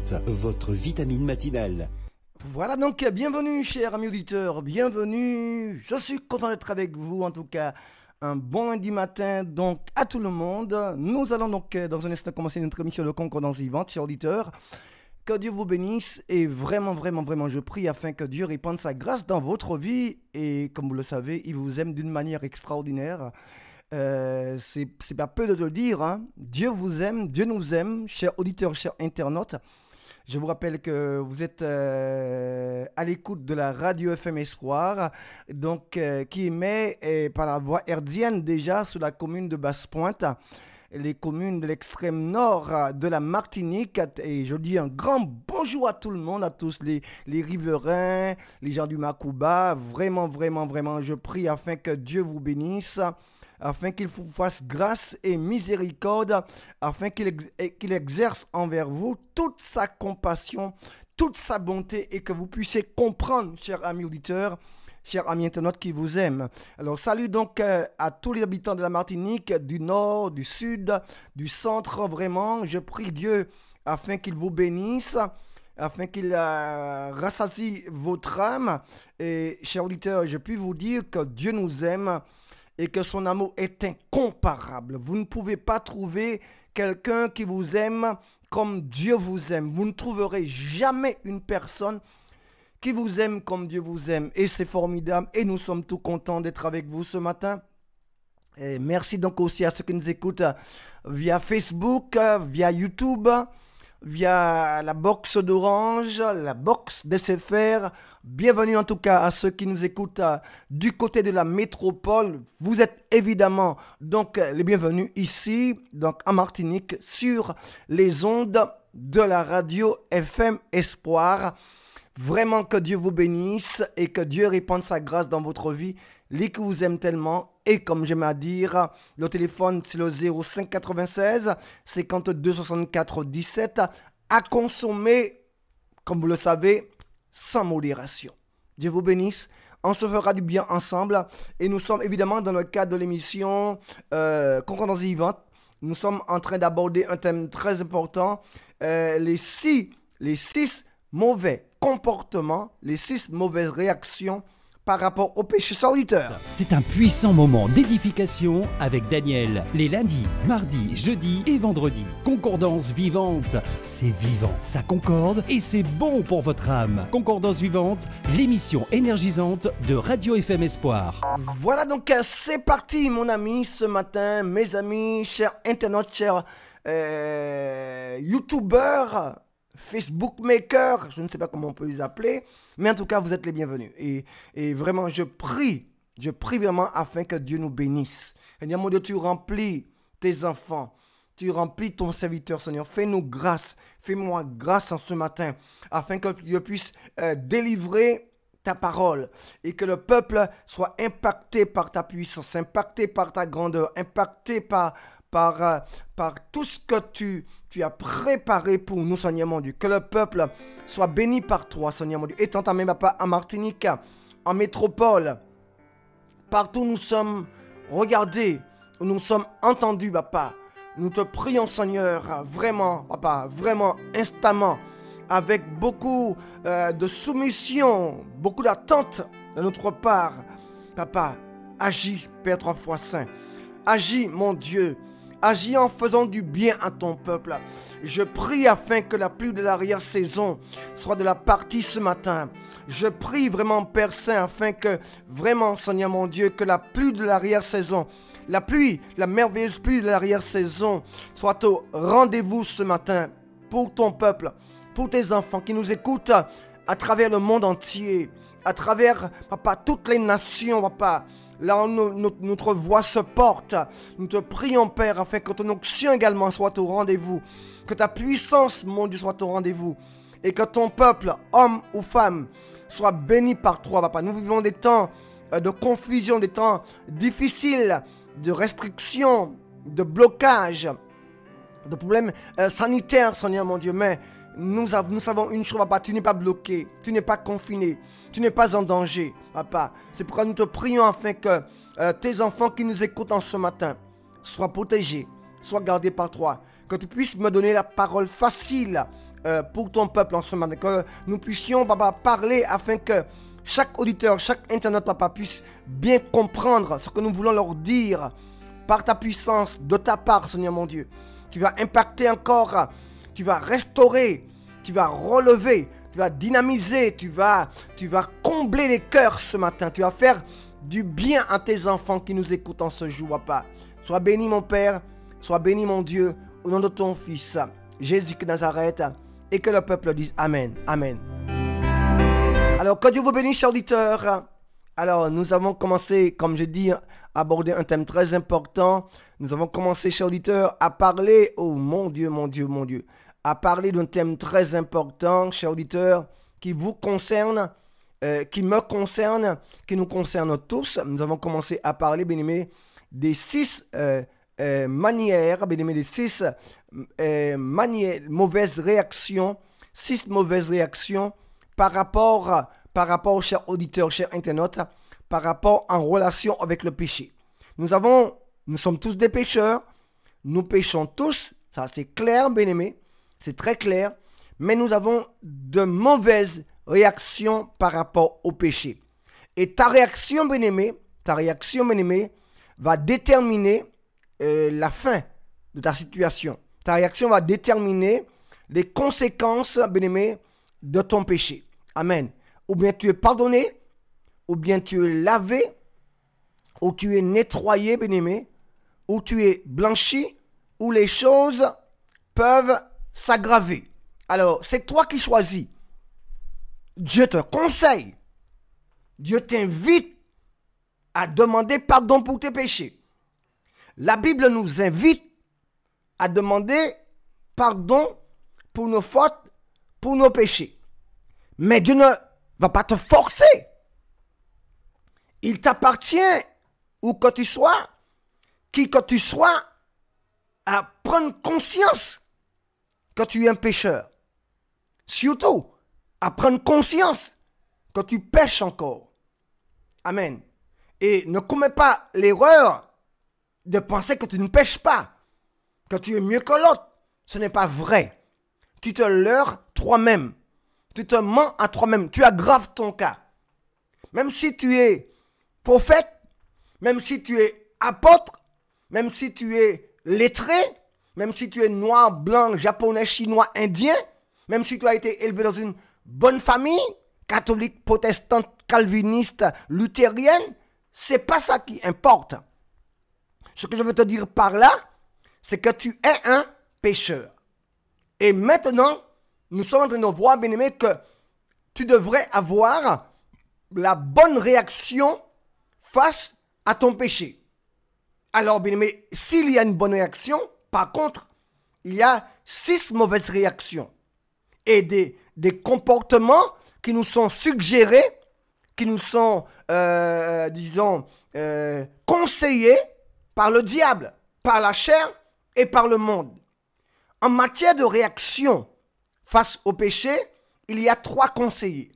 Énergisante, votre vitamine matinale. Voilà donc, bienvenue chers amis auditeurs, bienvenue. Je suis content d'être avec vous, en tout cas, un bon lundi matin donc à tout le monde. Nous allons donc dans un instant commencer notre émission de Concordance Vivante, chers auditeurs. Que Dieu vous bénisse et vraiment, je prie afin que Dieu répande sa grâce dans votre vie. Et comme vous le savez, il vous aime d'une manière extraordinaire. C'est pas peu de le dire, hein. Dieu vous aime, Dieu nous aime, chers auditeurs, chers internautes. Je vous rappelle que vous êtes à l'écoute de la radio FM Espoir, donc, qui émet par la voie hertzienne déjà sur la commune de Basse-Pointe, les communes de l'extrême nord de la Martinique. Et je dis un grand bonjour à tout le monde, à tous les riverains, les gens du Macouba. Vraiment, je prie afin que Dieu vous bénisse, afin qu'il vous fasse grâce et miséricorde, afin qu'il exerce envers vous toute sa compassion, toute sa bonté, et que vous puissiez comprendre, chers amis auditeurs, chers amis internautes qui vous aiment. Alors, salut donc à tous les habitants de la Martinique, du nord, du sud, du centre. Vraiment, je prie Dieu afin qu'il vous bénisse, afin qu'il rassasie votre âme. Et, chers auditeurs, je puis vous dire que Dieu nous aime et que son amour est incomparable. Vous ne pouvez pas trouver quelqu'un qui vous aime comme Dieu vous aime. Vous ne trouverez jamais une personne qui vous aime comme Dieu vous aime. Et c'est formidable. Et nous sommes tout contents d'être avec vous ce matin. Et merci donc aussi à ceux qui nous écoutent via Facebook, via YouTube, via la box d'Orange, la box d'SFR. Bienvenue en tout cas à ceux qui nous écoutent du côté de la métropole. Vous êtes évidemment donc les bienvenus ici, donc en Martinique, sur les ondes de la radio FM Espoir. Vraiment que Dieu vous bénisse et que Dieu répande sa grâce dans votre vie. Les qui vous aiment tellement. Et comme j'aime à dire, le téléphone c'est le 05 96 52 64 17 à consommer, comme vous le savez, sans modération. Dieu vous bénisse. On se fera du bien ensemble. Et nous sommes évidemment dans le cadre de l'émission Concordance Vivante. Nous sommes en train d'aborder un thème très important. Les six mauvais comportements, les 6 mauvaises réactions par rapport au péché auditeur. C'est un puissant moment d'édification avec Daniel, les lundis, mardis, jeudis et vendredis. Concordance Vivante, c'est vivant, ça concorde et c'est bon pour votre âme. Concordance Vivante, l'émission énergisante de Radio FM Espoir. Voilà donc, c'est parti mon ami ce matin, mes amis, chers internautes, chers youtubeurs, Facebook Maker, je ne sais pas comment on peut les appeler, mais en tout cas, vous êtes les bienvenus. Et vraiment, je prie vraiment afin que Dieu nous bénisse. Seigneur, mon Dieu, tu remplis tes enfants, tu remplis ton serviteur, Seigneur. Fais-nous grâce, fais-moi grâce en ce matin, afin que Dieu puisse délivrer ta parole et que le peuple soit impacté par ta puissance, impacté par ta grandeur, impacté par tout ce que tu as préparé pour nous, Seigneur mon Dieu. Que le peuple soit béni par toi, Seigneur mon Dieu. Étant ta main, papa, en Martinique, en métropole, partout où nous sommes regardés, où nous sommes entendus, papa. Nous te prions, Seigneur, vraiment, papa, vraiment, instamment, avec beaucoup de soumission, beaucoup d'attente de notre part. Papa, agis, Père 3 fois saint. Agis, mon Dieu. Agis en faisant du bien à ton peuple. Je prie afin que la pluie de l'arrière-saison soit de la partie ce matin. Je prie vraiment, Père Saint, afin que vraiment, Seigneur mon Dieu, que la pluie de l'arrière-saison, la merveilleuse pluie de l'arrière-saison soit au rendez-vous ce matin pour ton peuple, pour tes enfants qui nous écoutent à travers le monde entier, à travers, papa, toutes les nations, papa. Là où notre voix se porte, nous te prions, Père, afin que ton onction également soit au rendez-vous, que ta puissance, mon Dieu, soit au rendez-vous, et que ton peuple, homme ou femme, soit béni par toi, papa. Nous vivons des temps de confusion, des temps difficiles, de restrictions, de blocages, de problèmes sanitaires, Seigneur mon Dieu, mais nous savons une chose, papa, tu n'es pas bloqué, tu n'es pas confiné, tu n'es pas en danger, papa. C'est pourquoi nous te prions afin que tes enfants qui nous écoutent en ce matin soient protégés, soient gardés par toi. Que tu puisses me donner la parole facile pour ton peuple en ce moment. Que nous puissions, papa, parler afin que chaque auditeur, chaque internaute, papa, puisse bien comprendre ce que nous voulons leur dire par ta puissance, de ta part, Seigneur mon Dieu. Tu vas impacter encore, tu vas restaurer, tu vas relever, tu vas dynamiser, tu vas combler les cœurs ce matin. Tu vas faire du bien à tes enfants qui nous écoutent en ce jour, papa. Sois béni, mon Père, sois béni, mon Dieu, au nom de ton Fils, Jésus de Nazareth, et que le peuple dise Amen, Amen. Alors, que Dieu vous bénisse, chers auditeurs. Alors, nous avons commencé, comme je dis, à aborder un thème très important. Nous avons commencé, chers auditeurs, à parler, oh mon Dieu, mon Dieu, mon Dieu, à parler d'un thème très important, chers auditeurs, qui vous concerne, qui me concerne, qui nous concerne tous. Nous avons commencé à parler, bien-aimés, des 6 manières, bien-aimés, des 6 mauvaises réactions, 6 mauvaises réactions par rapport, chers auditeurs, chers internautes, par rapport en relation avec le péché. Nous sommes tous des pécheurs, nous péchons tous, ça c'est clair, bien-aimés, c'est très clair, mais nous avons de mauvaises réactions par rapport au péché. Et ta réaction, bien-aimé, va déterminer la fin de ta situation. Ta réaction va déterminer les conséquences, bien-aimé, de ton péché. Amen. Ou bien tu es pardonné, ou bien tu es lavé, ou tu es nettoyé, bien-aimé, ou tu es blanchi, ou les choses peuvent s'aggraver. Alors, c'est toi qui choisis. Dieu te conseille. Dieu t'invite à demander pardon pour tes péchés. La Bible nous invite à demander pardon pour nos fautes, pour nos péchés. Mais Dieu ne va pas te forcer. Il t'appartient, où que tu sois, qui que tu sois, à prendre conscience que tu es un pécheur. Surtout, à prendre conscience que tu pèches encore. Amen. Et ne commets pas l'erreur de penser que tu ne pèches pas, que tu es mieux que l'autre. Ce n'est pas vrai. Tu te leurres toi-même. Tu te mens à toi-même. Tu aggraves ton cas. Même si tu es prophète, même si tu es apôtre, même si tu es lettré, même si tu es noir, blanc, japonais, chinois, indien, même si tu as été élevé dans une bonne famille, catholique, protestante, calviniste, luthérienne, c'est pas ça qui importe. Ce que je veux te dire par là, c'est que tu es un pécheur. Et maintenant, nous sommes en train de voir, bien-aimé, que tu devrais avoir la bonne réaction face à ton péché. Alors, bien-aimé, s'il y a une bonne réaction, par contre, il y a 6 mauvaises réactions. Et des comportements qui nous sont suggérés, qui nous sont, conseillés par le diable, par la chair et par le monde. En matière de réaction face au péché, il y a 3 conseillers.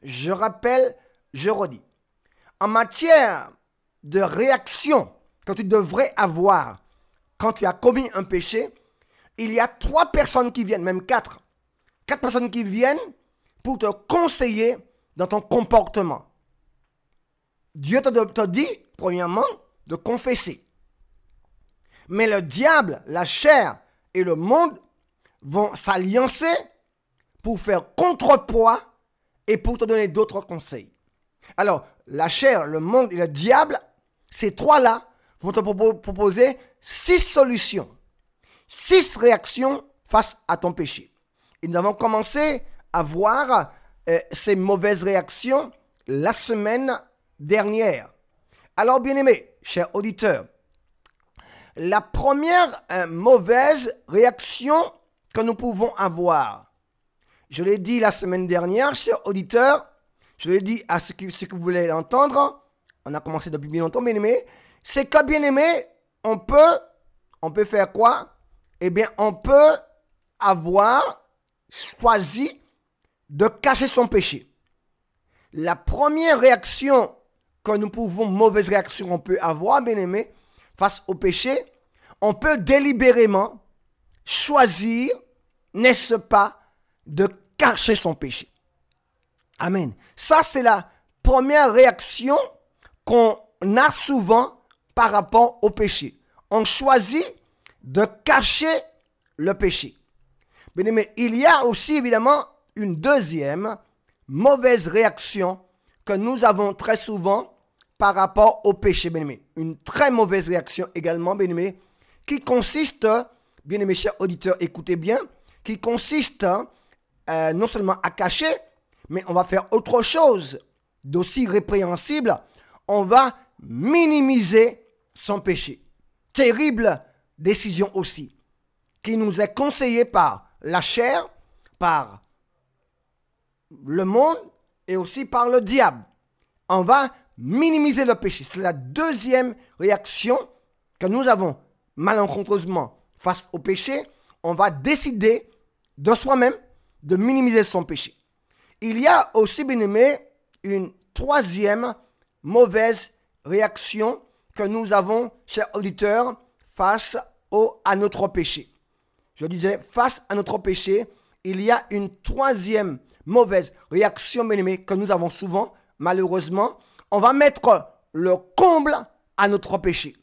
Je rappelle, je redis. En matière de réaction que tu devrais avoir quand tu as commis un péché, il y a 3 personnes qui viennent, même 4. 4 personnes qui viennent pour te conseiller dans ton comportement. Dieu te dit, premièrement, de confesser. Mais le diable, la chair et le monde vont s'alliancer pour faire contrepoids et pour te donner d'autres conseils. Alors, la chair, le monde et le diable, ces 3-là vont te proposer 6 solutions, 6 réactions face à ton péché. Et nous avons commencé à voir ces mauvaises réactions la semaine dernière. Alors, bien-aimés, chers auditeurs, la première mauvaise réaction que nous pouvons avoir, je l'ai dit la semaine dernière, chers auditeurs, je l'ai dit à ceux que vous voulez l'entendre, on a commencé depuis bien longtemps, bien-aimés, c'est que, bien-aimés, on peut faire quoi? Eh bien, on peut avoir choisi de cacher son péché. La première réaction que nous pouvons, mauvaise réaction on peut avoir, bien-aimés, face au péché, on peut délibérément choisir, n'est-ce pas, de cacher son péché. Amen. Ça, c'est la première réaction qu'on a souvent par rapport au péché. On choisit de cacher le péché. Bien-aimé, il y a aussi évidemment une deuxième mauvaise réaction que nous avons très souvent par rapport au péché, bien-aimé. Une très mauvaise réaction également, bien-aimé, qui consiste, bien-aimés chers auditeurs, écoutez bien, qui consiste non seulement à cacher, mais on va faire autre chose d'aussi répréhensible. On va minimiser son péché. Terrible décision aussi, qui nous est conseillée par la chair, par le monde et aussi par le diable. On va minimiser le péché. C'est la deuxième réaction que nous avons malencontreusement face au péché. On va décider de soi-même de minimiser son péché. Il y a aussi, bien aimé, une troisième mauvaise réaction que nous avons, chers auditeurs, face à notre péché. Je disais, face à notre péché, il y a une troisième mauvaise réaction, bien aimé, que nous avons souvent, malheureusement. On va mettre le comble à notre péché.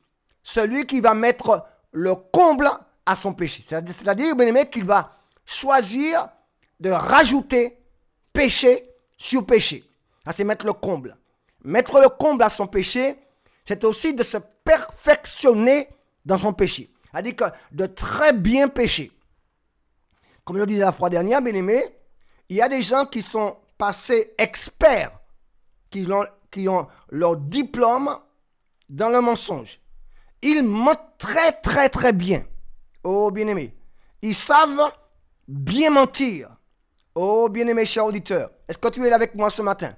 Celui qui va mettre le comble à son péché. C'est-à-dire, bien aimé, qu'il va choisir de rajouter péché sur péché. Ça, c'est mettre le comble. Mettre le comble à son péché, c'est aussi de se perfectionner dans son péché. C'est-à-dire que de très bien pécher. Comme je disais la fois dernière, bien aimé, il y a des gens qui sont passés experts, qui ont leur diplôme dans le mensonge. Ils mentent très très très bien. Oh bien aimé, ils savent bien mentir. Oh bien aimé cher auditeur, est-ce que tu es là avec moi ce matin?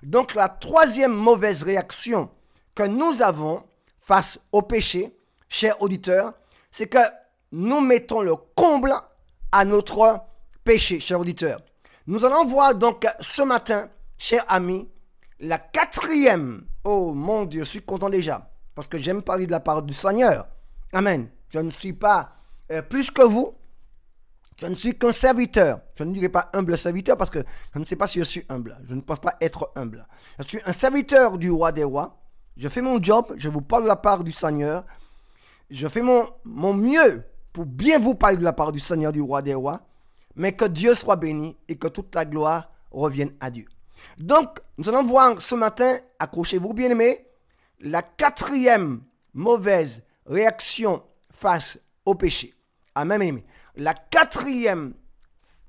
Donc la troisième mauvaise réaction que nous avons face au péché, cher auditeur, c'est que nous mettons le comble à notre péché, cher auditeur. Nous allons voir donc ce matin, cher ami, la quatrième. Oh mon Dieu, je suis content déjà, parce que j'aime parler de la parole du Seigneur. Amen. Je ne suis pas plus que vous. Je ne suis qu'un serviteur. Je ne dirai pas humble serviteur parce que je ne sais pas si je suis humble. Je ne pense pas être humble. Je suis un serviteur du roi des rois. Je fais mon job. Je vous parle de la part du Seigneur. Je fais mon mieux pour bien vous parler de la part du Seigneur, du roi des rois. Mais que Dieu soit béni et que toute la gloire revienne à Dieu. Donc, nous allons voir ce matin, accrochez-vous bien aimés, la quatrième mauvaise réaction face au péché. Amen, aimé. La quatrième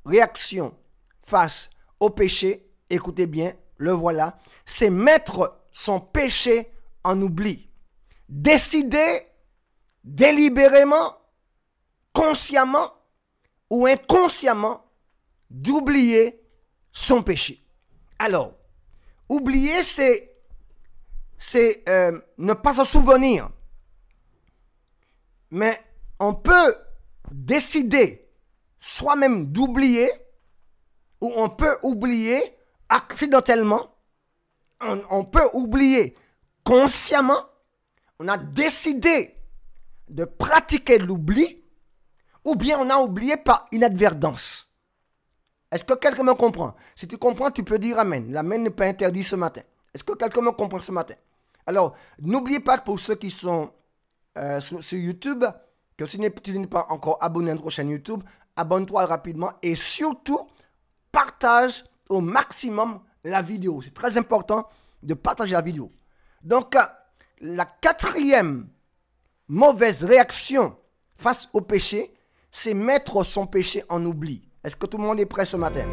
réaction face au péché, écoutez bien, le voilà, c'est mettre son péché en oubli. Décider délibérément, consciemment ou inconsciemment d'oublier son péché. Alors, oublier, c'est ne pas se souvenir. Mais on peut décider soi-même d'oublier, ou on peut oublier accidentellement, on peut oublier consciemment. On a décidé de pratiquer l'oubli, ou bien on a oublié par inadvertance. Est-ce que quelqu'un me comprend? Si tu comprends, tu peux dire Amen. L'amen n'est pas interdit ce matin. Est-ce que quelqu'un me comprend ce matin? Alors, n'oubliez pas que pour ceux qui sont sur YouTube, que si tu n'es pas encore abonné à notre chaîne YouTube, abonne-toi rapidement et surtout, partage au maximum la vidéo. C'est très important de partager la vidéo. Donc, la quatrième mauvaise réaction face au péché, c'est mettre son péché en oubli. Est-ce que tout le monde est prêt ce matin?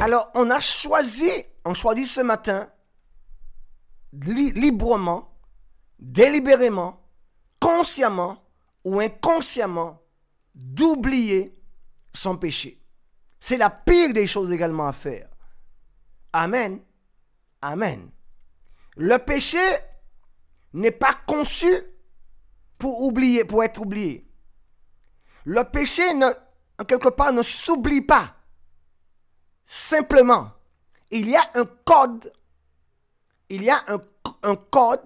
Alors, on choisit ce matin, librement, délibérément, consciemment ou inconsciemment, d'oublier son péché. C'est la pire des choses également à faire. Amen. Amen. Le péché n'est pas conçu pour être oublié. Le péché, en quelque part, ne s'oublie pas. Simplement, il y a un code. Il y a un code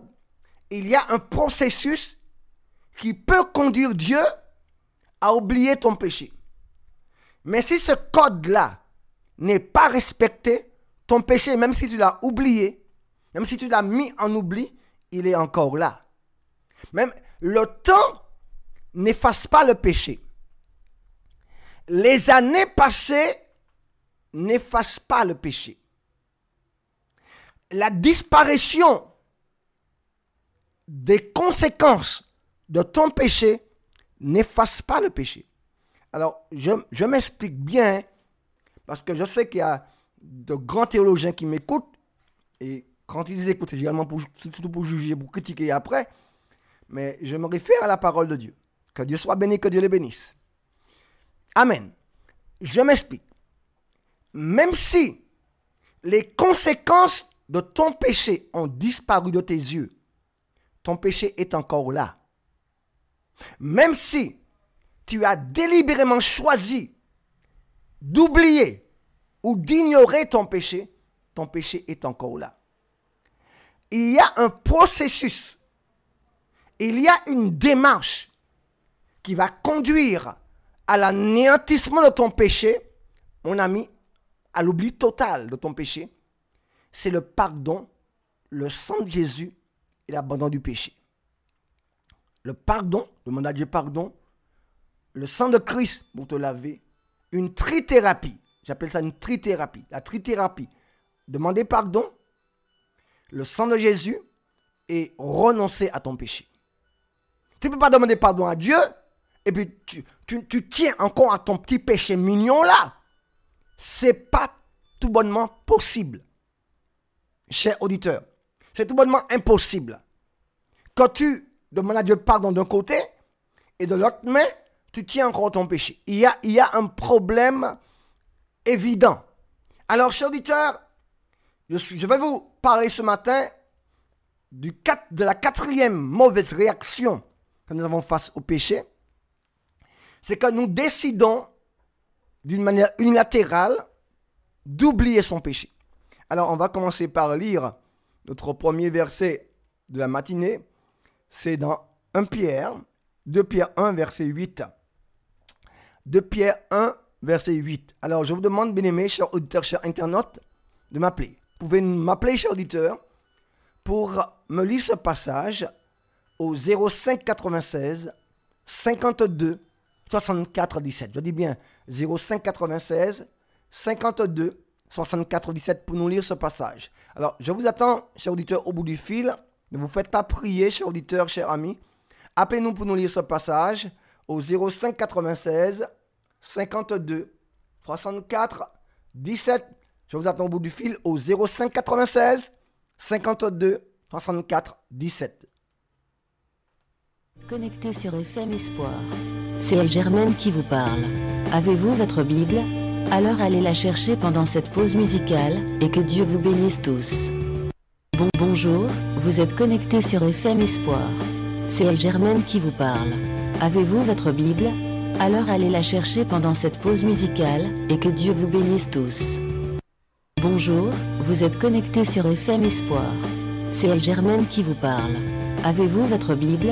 il y a un processus qui peut conduire Dieu à oublier ton péché. Mais si ce code-là n'est pas respecté, ton péché, même si tu l'as oublié, même si tu l'as mis en oubli, il est encore là. Même le temps n'efface pas le péché. Les années passées n'effacent pas le péché. La disparition des conséquences de ton péché n'efface pas le péché. Alors, je m'explique bien, parce que je sais qu'il y a de grands théologiens qui m'écoutent, et quand ils écoutent, c'est également surtout pour juger, pour critiquer après, mais je me réfère à la parole de Dieu. Que Dieu soit béni, que Dieu les bénisse. Amen. Je m'explique. Même si les conséquences de ton péché ont disparu de tes yeux, ton péché est encore là. Même si tu as délibérément choisi d'oublier ou d'ignorer ton péché est encore là. Il y a un processus, il y a une démarche qui va conduire à l'anéantissement de ton péché, mon ami, à l'oubli total de ton péché. C'est le pardon, le sang de Jésus et l'abandon du péché. Le pardon, demande à Dieu pardon, le sang de Christ pour te laver, une trithérapie, j'appelle ça une trithérapie, la trithérapie, demander pardon, le sang de Jésus et renoncer à ton péché. Tu ne peux pas demander pardon à Dieu et puis tu tiens encore à ton petit péché mignon là. C'est pas tout bonnement possible. Cher auditeur, c'est tout bonnement impossible. Quand tu demandes à Dieu pardon d'un côté et de l'autre main, tu tiens encore ton péché. Il y a un problème évident. Alors, cher auditeur, je vais vous parler ce matin de la quatrième mauvaise réaction que nous avons face au péché. C'est que nous décidons d'une manière unilatérale d'oublier son péché. Alors, on va commencer par lire notre premier verset de la matinée. C'est dans 2 Pierre 1, verset 8. 2 Pierre 1, verset 8. Alors, je vous demande, bien-aimés, chers auditeurs, chers internautes, de m'appeler. Vous pouvez m'appeler, chers auditeurs, pour me lire ce passage au 05 96 52 64 17. Je dis bien 05 96 52 64 17 pour nous lire ce passage. Alors, je vous attends, chers auditeurs, au bout du fil. Ne vous faites pas prier, chers auditeurs, chers amis. Appelez-nous pour nous lire ce passage au 05 96 52 64 17. Je vous attends au bout du fil au 05 96 52 64 17. Connecté sur FM Espoir. C'est Elle Germaine qui vous parle. Avez-vous votre Bible? Alors allez la chercher pendant cette pause musicale et que Dieu vous bénisse tous. Bonjour, vous êtes connecté sur FM Espoir. C'est Elle Germaine qui vous parle. Avez-vous votre Bible? Alors allez la chercher pendant cette pause musicale et que Dieu vous bénisse tous. Bonjour, vous êtes connecté sur FM Espoir. C'est Elle Germaine qui vous parle. Avez-vous votre Bible?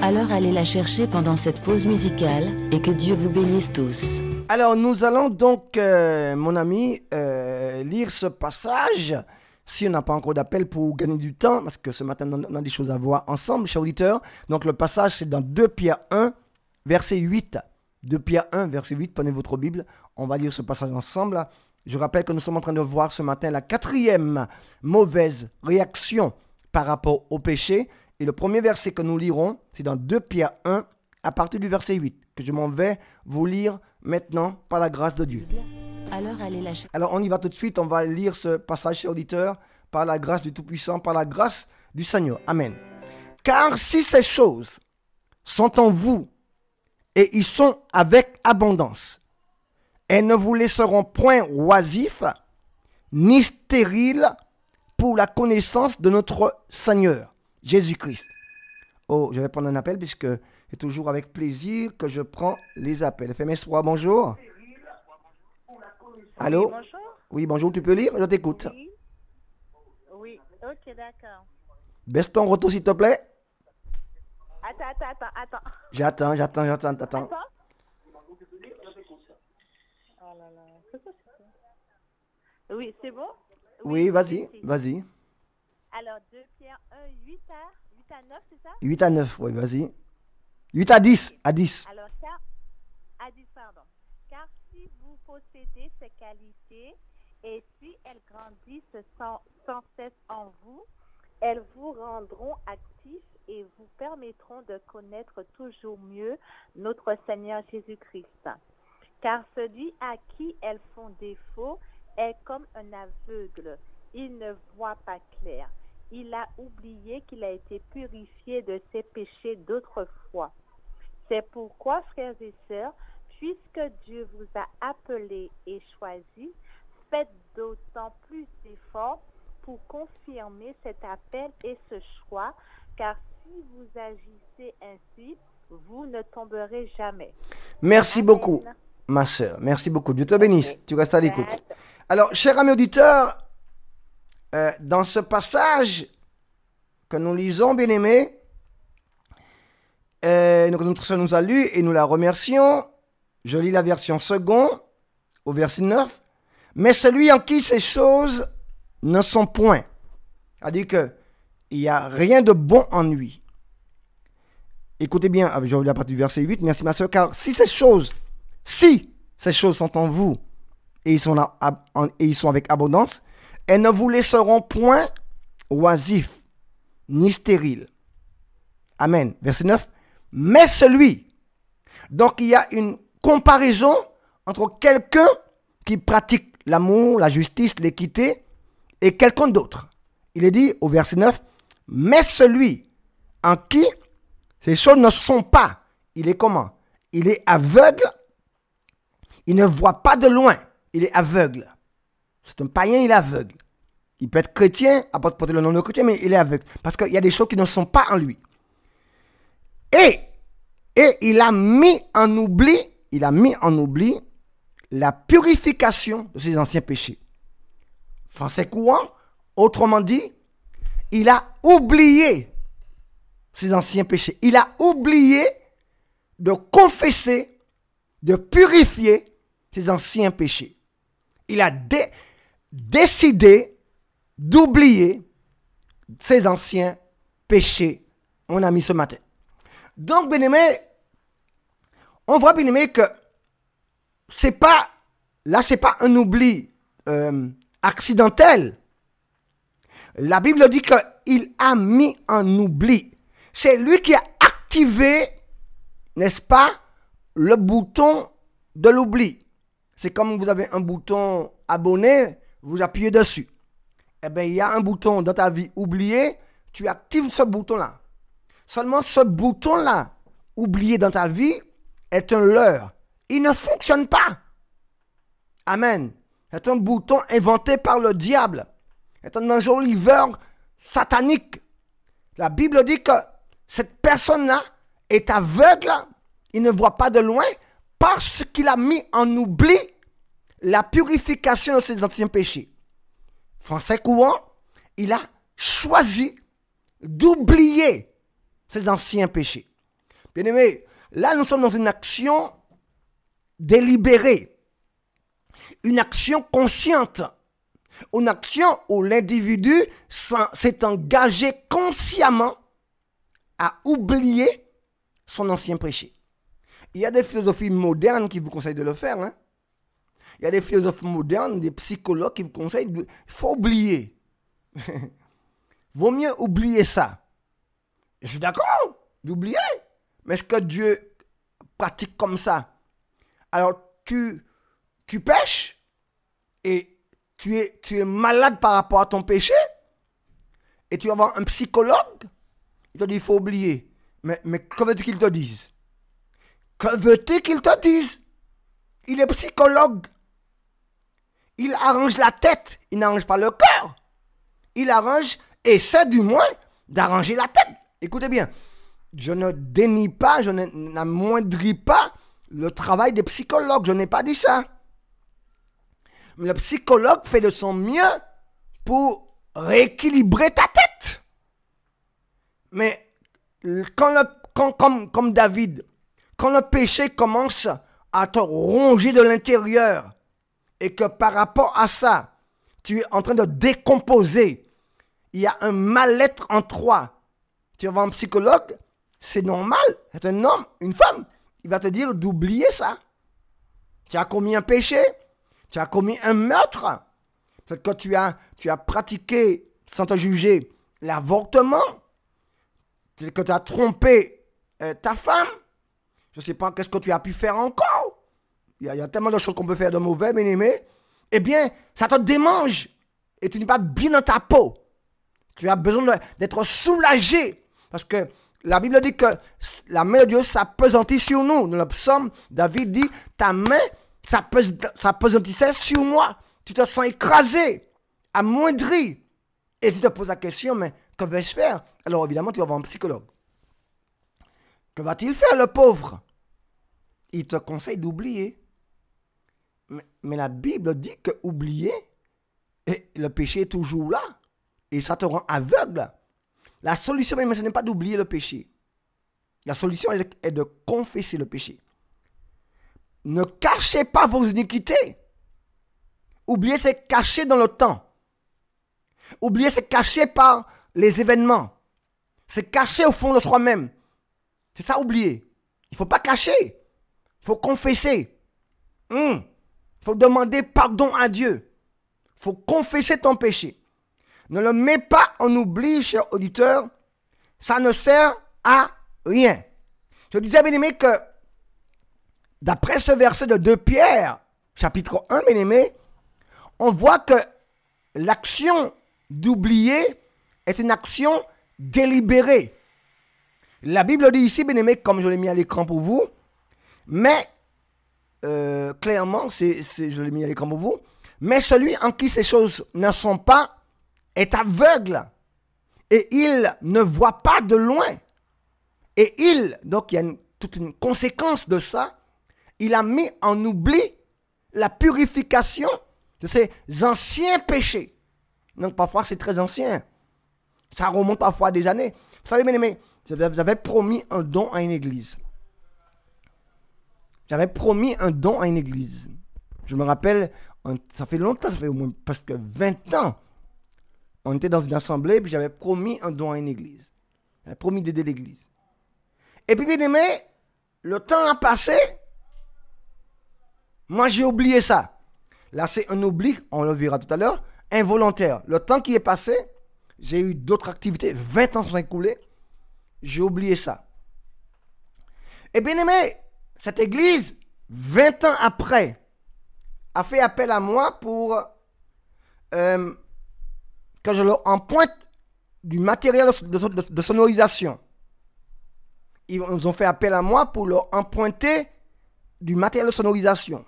Alors allez la chercher pendant cette pause musicale et que Dieu vous bénisse tous. Alors nous allons donc, mon ami, lire ce passage. Si on n'a pas encore d'appel pour gagner du temps, parce que ce matin on a des choses à voir ensemble, chers auditeurs. Donc le passage c'est dans 2 Pierre 1, verset 8. 2 Pierre 1, verset 8, prenez votre Bible. On va lire ce passage ensemble. Je rappelle que nous sommes en train de voir ce matin la quatrième mauvaise réaction par rapport au péché. Et le premier verset que nous lirons, c'est dans 2 Pierre 1, à partir du verset 8, que je m'en vais vous lire maintenant par la grâce de Dieu. Alors on y va tout de suite, on va lire ce passage, chers auditeurs, par la grâce du Tout-Puissant, par la grâce du Seigneur. Amen. Car si ces choses sont en vous, et ils sont avec abondance, elles ne vous laisseront point oisifs, ni stériles, pour la connaissance de notre Seigneur, Jésus-Christ. Oh, je vais prendre un appel, puisque c'est toujours avec plaisir que je prends les appels. FM Espoir, bonjour. Allô? Oui, bonjour. Oui, bonjour, tu peux lire? Je t'écoute. Oui, ok, d'accord. Baisse ton retour, s'il te plaît. Attends. J'attends. Attends. Oh là là. C'est quoi ça? Oui, c'est bon? Oui, vas-y. Alors, 2 Pierre 1, 8 à 9, c'est ça? 8 à 9, oui, vas-y. 8 à 10. Alors, à 10, pardon. Car si vous possédez ces qualités et si elles grandissent sans cesse en vous, elles vous rendront actifs et vous permettront de connaître toujours mieux notre Seigneur Jésus-Christ. Car celui à qui elles font défaut est comme un aveugle. Il ne voit pas clair. Il a oublié qu'il a été purifié de ses péchés d'autrefois. C'est pourquoi, frères et sœurs, puisque Dieu vous a appelés et choisis, faites d'autant plus d'efforts pour confirmer cet appel et ce choix, car si vous agissez ainsi, vous ne tomberez jamais. Merci Amen. beaucoup, ma soeur. Merci beaucoup. Dieu te bénisse. Tu restes à l'écoute. Alors, chers amis auditeurs, dans ce passage que nous lisons, bien-aimés, notre soeur nous a lu et nous la remercions. Je lis la version seconde au verset 9. Mais celui en qui ces choses ne sont point. C'est-à-dire qu'il n'y a rien de bon en lui. Écoutez bien, je vais lire à partir du verset 8. Merci ma soeur, car si ces choses sont en vous et ils sont avec abondance, elles ne vous laisseront point oisifs ni stériles. Amen. Verset 9. Mais celui, donc il y a une comparaison entre quelqu'un qui pratique l'amour, la justice, l'équité et quelqu'un d'autre. Il est dit au verset 9, mais celui en qui ces choses ne sont pas, il est comment? Il est aveugle, il ne voit pas de loin, il est aveugle. C'est un païen, il est aveugle. Il peut être chrétien, porter le nom de chrétien, mais il est aveugle. Parce qu'il y a des choses qui ne sont pas en lui. Et il a mis en oubli la purification de ses anciens péchés. Français courant, autrement dit, il a oublié ses anciens péchés. Il a oublié de confesser, de purifier ses anciens péchés. Il a décidé d'oublier ses anciens péchés. On a mis ce matin. Donc, bien-aimé, on voit, bien-aimé, que c'est pas un oubli accidentel. La Bible dit qu'il a mis en oubli. C'est lui qui a activé, n'est-ce pas, le bouton de l'oubli. C'est comme vous avez un bouton abonné, vous appuyez dessus. Eh bien, il y a un bouton dans ta vie oublié, tu actives ce bouton-là. Seulement ce bouton-là, oublié dans ta vie, est un leurre. Il ne fonctionne pas. Amen. C'est un bouton inventé par le diable. C'est un enjoliveur satanique. La Bible dit que cette personne-là est aveugle. Il ne voit pas de loin parce qu'il a mis en oubli la purification de ses anciens péchés. Français courant, il a choisi d'oublier ses anciens péchés. Bien-aimé, là nous sommes dans une action délibérée, une action consciente, une action où l'individu s'est engagé consciemment à oublier son ancien péché. Il y a des philosophies modernes qui vous conseillent de le faire. Hein? Il y a des philosophes modernes, des psychologues qui vous conseillent il faut oublier. Vaut mieux oublier ça. Je suis d'accord d'oublier. Mais est-ce que Dieu pratique comme ça? Alors, tu pêches et tu es malade par rapport à ton péché et tu vas voir un psychologue, il te dit il faut oublier. Mais que veux-tu qu'il te dise? Que veux-tu qu'il te dise? Il est psychologue. Il arrange la tête, il n'arrange pas le cœur. Il arrange, essaie du moins d'arranger la tête. Écoutez bien, je ne dénie pas, je n'amoindris pas le travail des psychologues, je n'ai pas dit ça. Mais le psychologue fait de son mieux pour rééquilibrer ta tête. Mais quand comme David, quand le péché commence à te ronger de l'intérieur et que par rapport à ça, tu es en train de décomposer, il y a un mal-être en toi. Tu vas voir un psychologue, c'est normal, c'est un homme, une femme, il va te dire d'oublier ça. Tu as commis un péché, tu as commis un meurtre, peut-être que tu as pratiqué, sans te juger, l'avortement, peut-être que tu as trompé ta femme, je ne sais pas qu'est-ce que tu as pu faire encore. Il y a tellement de choses qu'on peut faire de mauvais, bien aimé. Eh bien, ça te démange et tu n'es pas bien dans ta peau. Tu as besoin d'être soulagé parce que la Bible dit que la main de Dieu s'appesantit sur nous. Dans le psaume, David dit, ta main s'appesantissait sur moi. Tu te sens écrasé, amoindri. Et tu te poses la question, mais que vais-je faire? Alors évidemment, tu vas voir un psychologue. Que va-t-il faire, le pauvre? Il te conseille d'oublier. Mais la Bible dit que oublier, et le péché est toujours là. Et ça te rend aveugle. La solution, ce n'est pas d'oublier le péché. La solution est de confesser le péché. Ne cachez pas vos iniquités. Oublier, c'est caché dans le temps. Oublier, c'est caché par les événements. C'est caché au fond de soi-même. C'est ça, oublier. Il ne faut pas cacher. Il faut confesser. Il faut demander pardon à Dieu. Il faut confesser ton péché. Ne le mets pas en oubli, cher auditeur. Ça ne sert à rien. Je disais, bien-aimé, que d'après ce verset de 2 Pierre, chapitre 1, bien-aimé, on voit que l'action d'oublier est une action délibérée. La Bible dit ici, bien-aimé, comme je l'ai mis à l'écran pour vous, mais clairement, je l'ai mis à l'écran pour vous, mais celui en qui ces choses ne sont pas est aveugle et il ne voit pas de loin. Et donc il y a toute une conséquence de ça, il a mis en oubli la purification de ses anciens péchés. Donc parfois c'est très ancien, ça remonte parfois à des années. Vous savez, bien-aimé, j'avais promis un don à une église. J'avais promis un don à une église. Je me rappelle, ça fait longtemps, ça fait au moins presque 20 ans. On était dans une assemblée, puis j'avais promis un don à une église. J'avais promis d'aider l'église. Et puis, bien aimé, le temps a passé. Moi, j'ai oublié ça. Là, c'est un oubli, on le verra tout à l'heure, involontaire. Le temps qui est passé, j'ai eu d'autres activités. 20 ans sont écoulés. J'ai oublié ça. Et bien aimé, cette église, 20 ans après, a fait appel à moi pour que je leur emprunte du matériel de sonorisation. Ils ont fait appel à moi pour leur emprunter du matériel de sonorisation.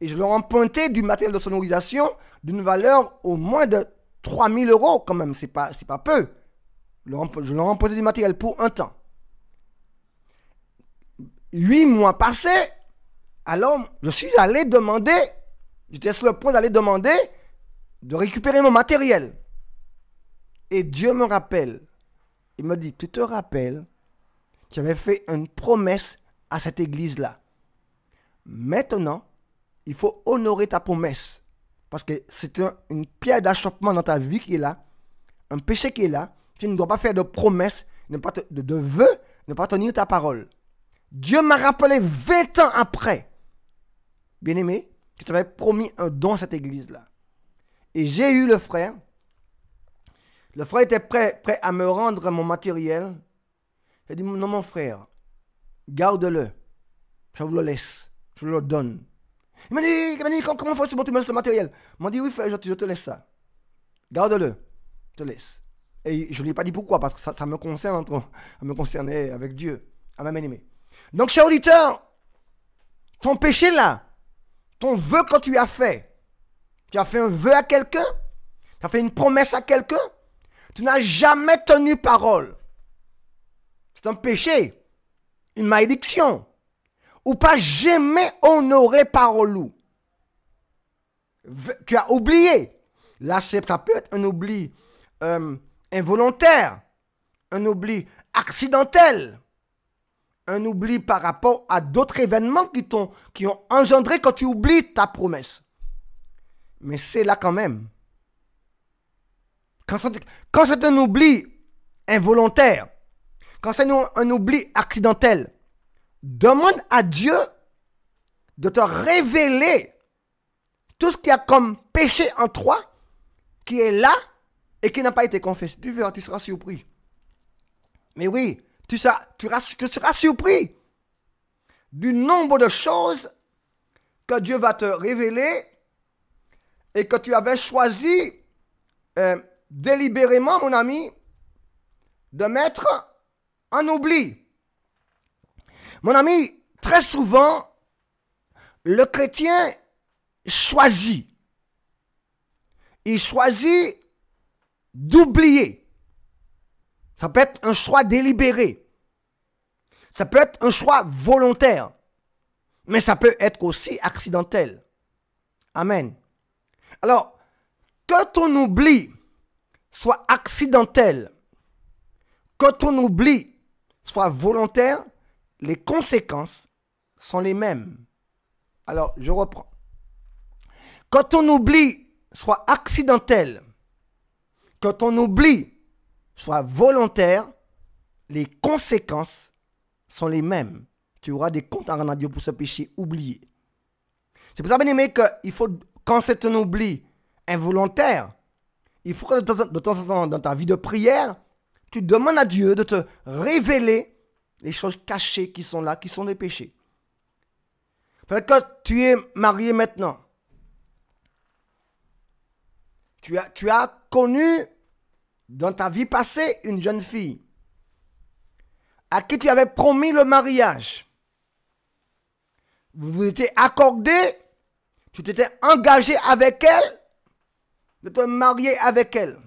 Et je leur ai emprunté du matériel de sonorisation d'une valeur au moins de 3 000 € quand même, c'est pas peu. Je leur ai emprunté du matériel pour un temps. 8 mois passés, alors je suis allé demander, j'étais sur le point d'aller demander de récupérer mon matériel. Et Dieu me rappelle, il me dit, tu te rappelles, tu avais fait une promesse à cette église-là. Maintenant, il faut honorer ta promesse. Parce que c'est une pierre d'achoppement dans ta vie qui est là, un péché qui est là. Tu ne dois pas faire de promesses, de vœux, ne pas tenir ta parole. Dieu m'a rappelé 20 ans après, bien-aimé, que tu avais promis un don à cette église-là. Et j'ai eu le frère. Le frère était prêt à me rendre mon matériel. Il a dit, non mon frère, garde-le. Je vous le laisse. Je vous le donne. Il m'a dit, comment faut-il que tu me laisses le matériel? Il m'a dit, oui frère, je te laisse ça. Garde-le. Je te laisse. Et je ne lui ai pas dit pourquoi, parce que ça me concerne, ça me concernait avec Dieu, à ma bien-aimée. Donc, cher auditeur, ton péché là, ton vœu que tu as fait un vœu à quelqu'un, tu as fait une promesse à quelqu'un, tu n'as jamais tenu parole. C'est un péché, une malédiction, ou pas jamais honoré parole. Tu as oublié. Là, ça peut être un oubli involontaire, un oubli accidentel. Un oubli par rapport à d'autres événements qui ont engendré quand tu oublies ta promesse. Mais c'est là quand même. Quand c'est un oubli involontaire, quand c'est un oubli accidentel, demande à Dieu de te révéler tout ce qu'il y a comme péché en toi, qui est là et qui n'a pas été confessé. Tu verras, tu seras surpris. Mais oui, tu seras surpris du nombre de choses que Dieu va te révéler et que tu avais choisi délibérément, mon ami, de mettre en oubli. Mon ami, très souvent, le chrétien choisit. Il choisit d'oublier. Ça peut être un choix délibéré. Ça peut être un choix volontaire. Mais ça peut être aussi accidentel. Amen. Alors, que ton oubli soit accidentel, que ton oubli soit volontaire, les conséquences sont les mêmes. Alors, je reprends. Que ton oubli soit accidentel, que ton oubli soit volontaire, les conséquences sont les mêmes. Tu auras des comptes à rendre à Dieu pour ce péché oublié. C'est pour ça, bien aimé, qu'il faut, quand c'est un oubli involontaire, il faut que de temps en temps, dans ta vie de prière, tu demandes à Dieu de te révéler les choses cachées qui sont là, qui sont des péchés. Peut-être que tu es marié maintenant. Tu as connu dans ta vie passée une jeune fille à qui tu avais promis le mariage. Vous vous étiez accordé, tu t'étais engagé avec elle, de te marier avec elle.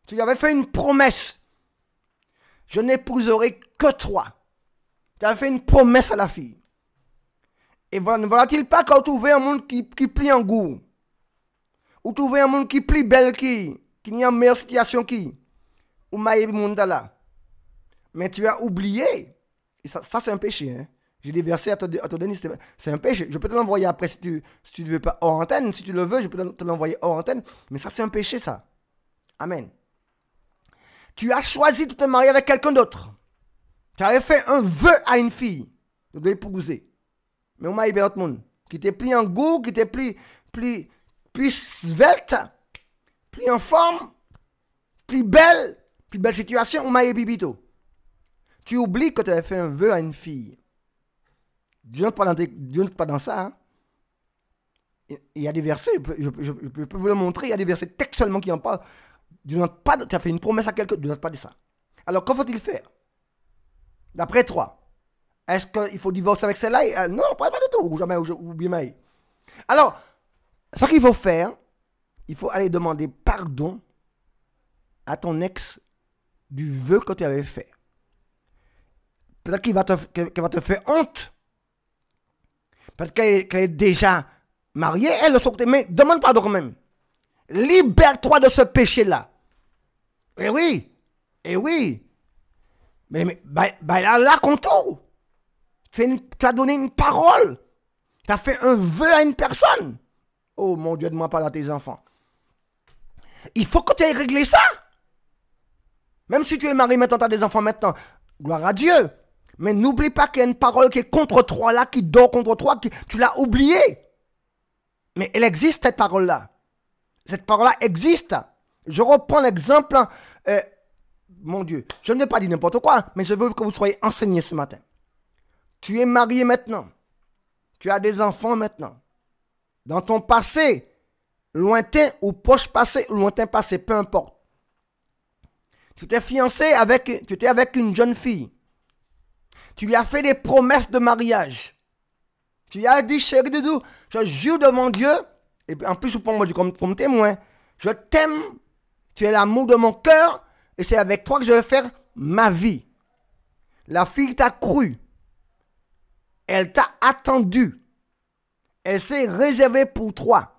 Tu lui avais fait une promesse. Je n'épouserai que toi. Tu avais fait une promesse à la fille. Et ne voilà-t-il pas quand tu trouves un monde qui plie en goût, ou trouver un monde qui plie belle qui n'y a une meilleure situation qui, ou maïe monde là. Mais tu as oublié. Et ça c'est un péché. Hein. J'ai des versets à te donner. C'est un péché. Je peux te l'envoyer après si tu ne veux pas hors antenne. Si tu le veux, je peux te l'envoyer hors antenne. Mais ça, c'est un péché, ça. Amen. Tu as choisi de te marier avec quelqu'un d'autre. Tu avais fait un vœu à une fille de l'épouser. Mais on m'a dit l'autre monde. Qui t'est pris en goût, qui t'est pris svelte, plus en forme, plus belle situation, on m'a dit bibito. Tu oublies que tu avais fait un vœu à une fille. Dieu n'est pas dans ça. Hein. Il y a des versets, je peux vous le montrer, il y a des versets textuellement qui en parlent. Tu as fait une promesse à quelqu'un, Dieu n'a pas dit ça. Alors, qu'en faut-il faire? D'après toi, est-ce qu'il faut divorcer avec celle-là? Non, pas du tout, ou jamais, ou bien mal. Alors, ce qu'il faut faire, il faut aller demander pardon à ton ex du vœu que tu avais fait. Peut-être qu'elle va te faire honte. Peut-être qu'elle est déjà mariée, elle le sait, mais demande pardon quand même. Libère-toi de ce péché-là. Eh oui. Mais là, contour. Tu as donné une parole. Tu as fait un vœu à une personne. Oh mon Dieu, demande pas à tes enfants. Il faut que tu aies réglé ça. Même si tu es marié maintenant, tu as des enfants maintenant. Gloire à Dieu. Mais n'oublie pas qu'il y a une parole qui est contre toi là, qui dort contre toi, tu l'as oubliée. Mais elle existe, cette parole-là. Cette parole-là existe. Je reprends l'exemple. Mon Dieu, je ne vais pas dire n'importe quoi, mais je veux que vous soyez enseignés ce matin. Tu es marié maintenant. Tu as des enfants maintenant. Dans ton passé, lointain ou proche passé, ou lointain passé, peu importe. Tu t'es fiancé tu étais avec une jeune fille. Tu lui as fait des promesses de mariage. Tu lui as dit, chérie Doudou, je jure devant Dieu, et en plus, je prends moi comme témoin, je t'aime, tu es l'amour de mon cœur, et c'est avec toi que je vais faire ma vie. La fille t'a cru. Elle t'a attendu. Elle s'est réservée pour toi.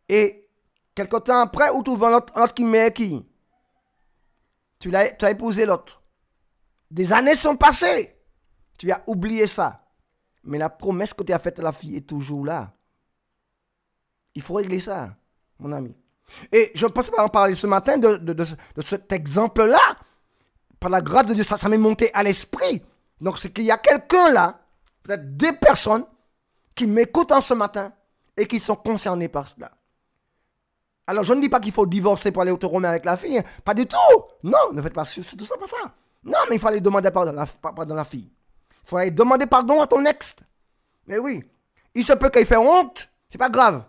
Et quelque temps après, où tu vois l'autre qui met qui? Tu as épousé l'autre. Des années sont passées. Tu as oublié ça. Mais la promesse que tu as faite à la fille est toujours là. Il faut régler ça, mon ami. Et je pensais pas en parler ce matin de cet exemple-là. Par la grâce de Dieu, ça m'est monté à l'esprit. Donc, c'est qu'il y a quelqu'un là, peut-être des personnes qui m'écoutent en ce matin et qui sont concernées par cela. Alors, je ne dis pas qu'il faut divorcer pour aller au Romain avec la fille. Pas du tout. Non, ne faites pas tout ça, pas ça. Non, mais il faut aller demander pardon à la fille. Il faut aller demander pardon à ton ex. Mais oui, il se peut qu'il fait honte. C'est pas grave.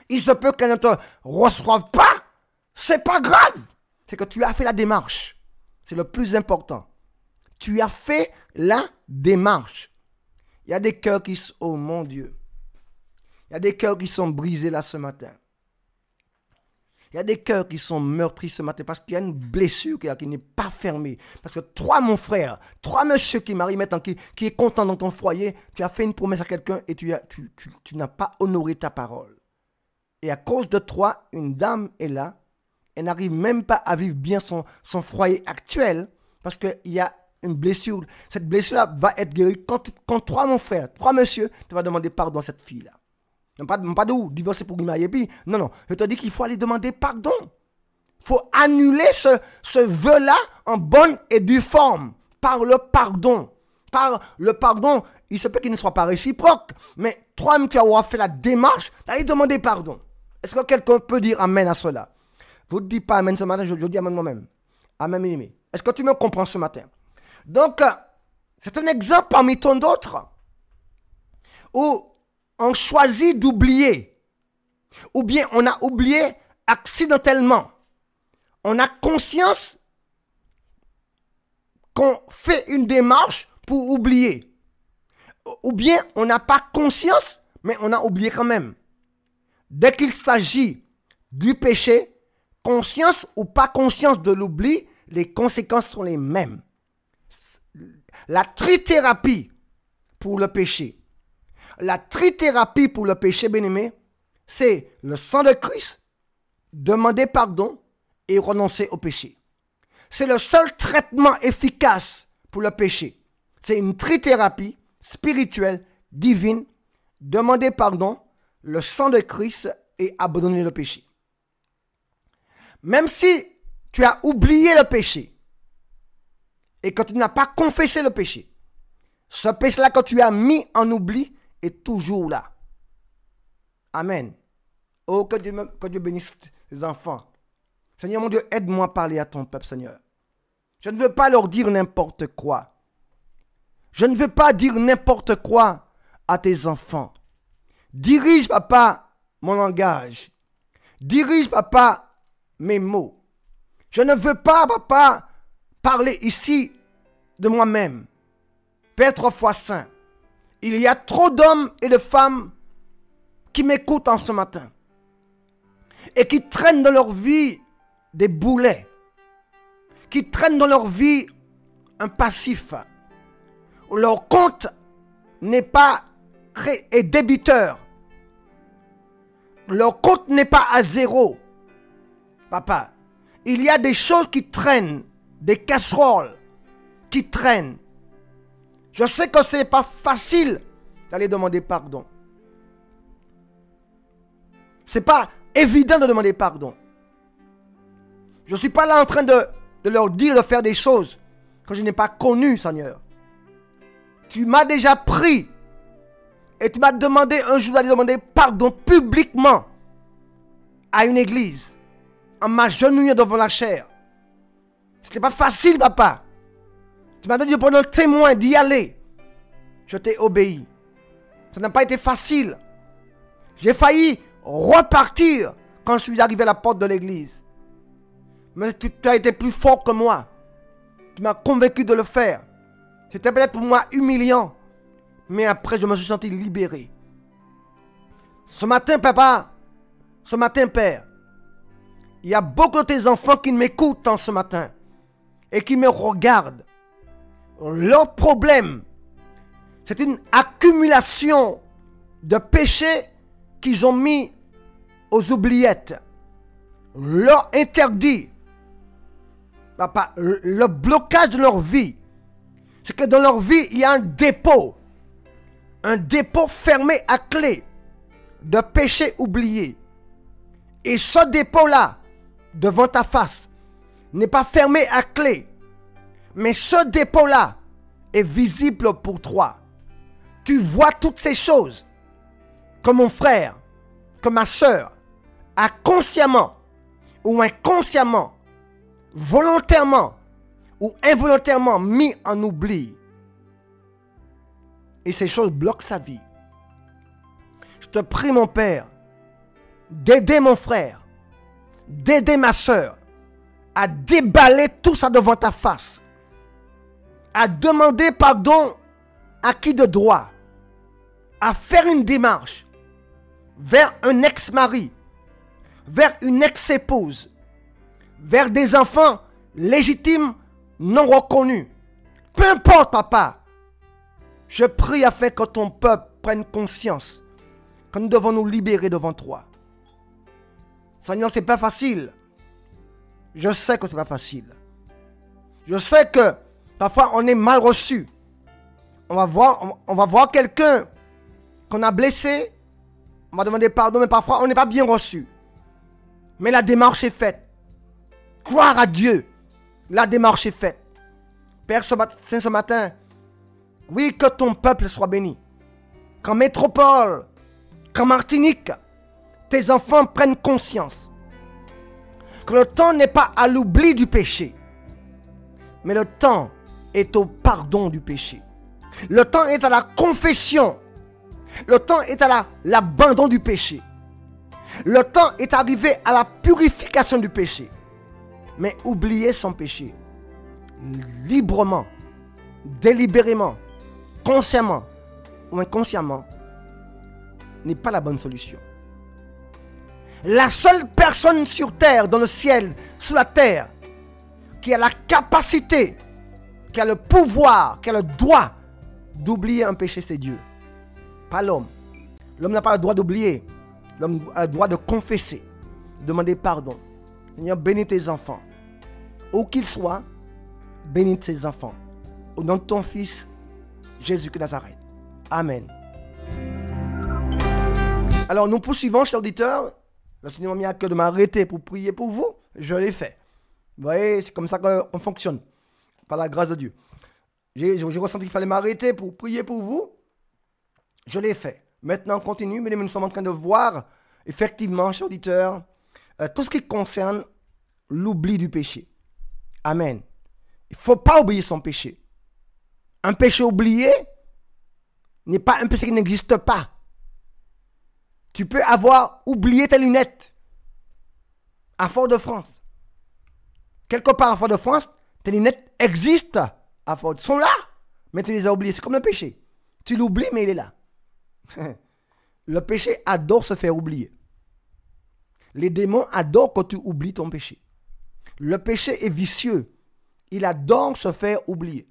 Il se peut qu'elle ne te reçoive pas. C'est pas grave. C'est que tu as fait la démarche. C'est le plus important. Tu as fait la démarche. Il y a des cœurs qui sont... Oh mon Dieu. Il y a des cœurs qui sont brisés là ce matin. Il y a des cœurs qui sont meurtris ce matin parce qu'il y a une blessure qui n'est pas fermée. Parce que toi, mon frère, toi, monsieur qui marie maintenant, qui est content dans ton foyer, tu as fait une promesse à quelqu'un et tu n'as pas honoré ta parole. Et à cause de toi, une dame est là. Elle n'arrive même pas à vivre bien son foyer actuel parce qu'il y a une blessure. Cette blessure-là va être guérie quand toi, mon frère, toi, monsieur, tu vas demander pardon à cette fille-là. Non, pas de où, divorcer pour Guimard et puis, non, je te dis qu'il faut aller demander pardon. Il faut annuler ce vœu-là en bonne et due forme, par le pardon. Par le pardon, il se peut qu'il ne soit pas réciproque, mais toi-même, tu as fait la démarche d'aller demander pardon. Est-ce que quelqu'un peut dire amen à cela? Vous ne dites pas amen ce matin, je dis amen moi-même. Amen, aimé. Est-ce que tu me comprends ce matin? Donc, c'est un exemple parmi tant d'autres où on choisit d'oublier, ou bien on a oublié accidentellement. On a conscience qu'on fait une démarche pour oublier. Ou bien on n'a pas conscience, mais on a oublié quand même. Dès qu'il s'agit du péché, conscience ou pas conscience de l'oubli, les conséquences sont les mêmes. La trithérapie pour le péché. La trithérapie pour le péché, bien-aimé, c'est le sang de Christ, demander pardon et renoncer au péché. C'est le seul traitement efficace pour le péché. C'est une trithérapie spirituelle, divine, demander pardon, le sang de Christ et abandonner le péché. Même si tu as oublié le péché et que tu n'as pas confessé le péché, ce péché-là que tu as mis en oubli est toujours là. Amen. Oh, que Dieu bénisse les enfants. Seigneur mon Dieu, aide-moi à parler à ton peuple, Seigneur. Je ne veux pas leur dire n'importe quoi. Je ne veux pas dire n'importe quoi à tes enfants. Dirige, papa, mon langage. Dirige, papa, mes mots. Je ne veux pas, papa, parler ici de moi-même. Père 3 fois saint, il y a trop d'hommes et de femmes qui m'écoutent en ce matin et qui traînent dans leur vie des boulets, qui traînent dans leur vie un passif. Leur compte n'est pas est débiteur. Leur compte n'est pas à zéro. Papa, il y a des choses qui traînent, des casseroles qui traînent. Je sais que ce n'est pas facile d'aller demander pardon. Ce n'est pas évident de demander pardon. Je ne suis pas là en train de leur dire de faire des choses que je n'ai pas connues, Seigneur. Tu m'as déjà pris et tu m'as demandé un jour d'aller demander pardon publiquement à une église en m'agenouillant devant la chair. Ce n'était pas facile, papa. Tu m'as dit pendant le témoin d'y aller. Je t'ai obéi. Ça n'a pas été facile. J'ai failli repartir quand je suis arrivé à la porte de l'église. Mais tu as été plus fort que moi. Tu m'as convaincu de le faire. C'était peut-être pour moi humiliant. Mais après, je me suis senti libéré. Ce matin, papa, ce matin, père, il y a beaucoup de tes enfants qui m'écoutent en ce matin et qui me regardent. Leur problème, c'est une accumulation de péchés qu'ils ont mis aux oubliettes. Leur interdit papa, le blocage de leur vie, c'est que dans leur vie, il y a un dépôt fermé à clé de péchés oubliés. Et ce dépôt-là, devant ta face, n'est pas fermé à clé, mais ce dépôt-là est visible pour toi. Tu vois toutes ces choses que mon frère, que ma soeur a consciemment ou inconsciemment, volontairement ou involontairement mis en oubli. Et ces choses bloquent sa vie. Je te prie, mon Père, d'aider mon frère, d'aider ma soeur à déballer tout ça devant ta face, à demander pardon à qui de droit, à faire une démarche vers un ex-mari, vers une ex-épouse, vers des enfants légitimes non reconnus. Peu importe, papa, je prie afin que ton peuple prenne conscience que nous devons nous libérer devant toi. Seigneur, c'est pas facile. Je sais que c'est pas facile. Je sais que parfois on est mal reçu. On va voir quelqu'un qu'on a blessé. On va demander pardon, mais parfois on n'est pas bien reçu. Mais la démarche est faite. Gloire à Dieu. La démarche est faite. Père, ce matin, oui, que ton peuple soit béni. Qu'en métropole, qu'en Martinique, tes enfants prennent conscience que le temps n'est pas à l'oubli du péché, mais le temps est au pardon du péché. Le temps est à la confession. Le temps est à l'abandon du péché. Le temps est arrivé à la purification du péché. Mais oublier son péché, librement, délibérément, consciemment ou inconsciemment, n'est pas la bonne solution. La seule personne sur terre, dans le ciel, sous la terre, qui a la capacité, qui a le pouvoir, qui a le droit d'oublier un péché, c'est Dieu. Pas l'homme. L'homme n'a pas le droit d'oublier. L'homme a le droit de confesser, de demander pardon. Seigneur, bénis tes enfants. Où qu'ils soient, bénis tes enfants. Au nom de ton Fils, Jésus de Nazareth. Amen. Alors, nous poursuivons, chers auditeurs. Le Seigneur m'a mis à cœur de m'arrêter pour prier pour vous. Je l'ai fait. Vous voyez, c'est comme ça qu'on fonctionne. Par la grâce de Dieu. J'ai ressenti qu'il fallait m'arrêter pour prier pour vous. Je l'ai fait. Maintenant, on continue. Mais nous sommes en train de voir, effectivement, chers auditeurs, tout ce qui concerne l'oubli du péché. Amen. Il ne faut pas oublier son péché. Un péché oublié n'est pas un péché qui n'existe pas. Tu peux avoir oublié tes lunettes à Fort-de-France. Quelque part à Fort-de-France, tes lunettes existent à Fort. Elles sont là, mais tu les as oubliées. C'est comme le péché. Tu l'oublies, mais il est là. Le péché adore se faire oublier. Les démons adorent quand tu oublies ton péché. Le péché est vicieux. Il adore se faire oublier.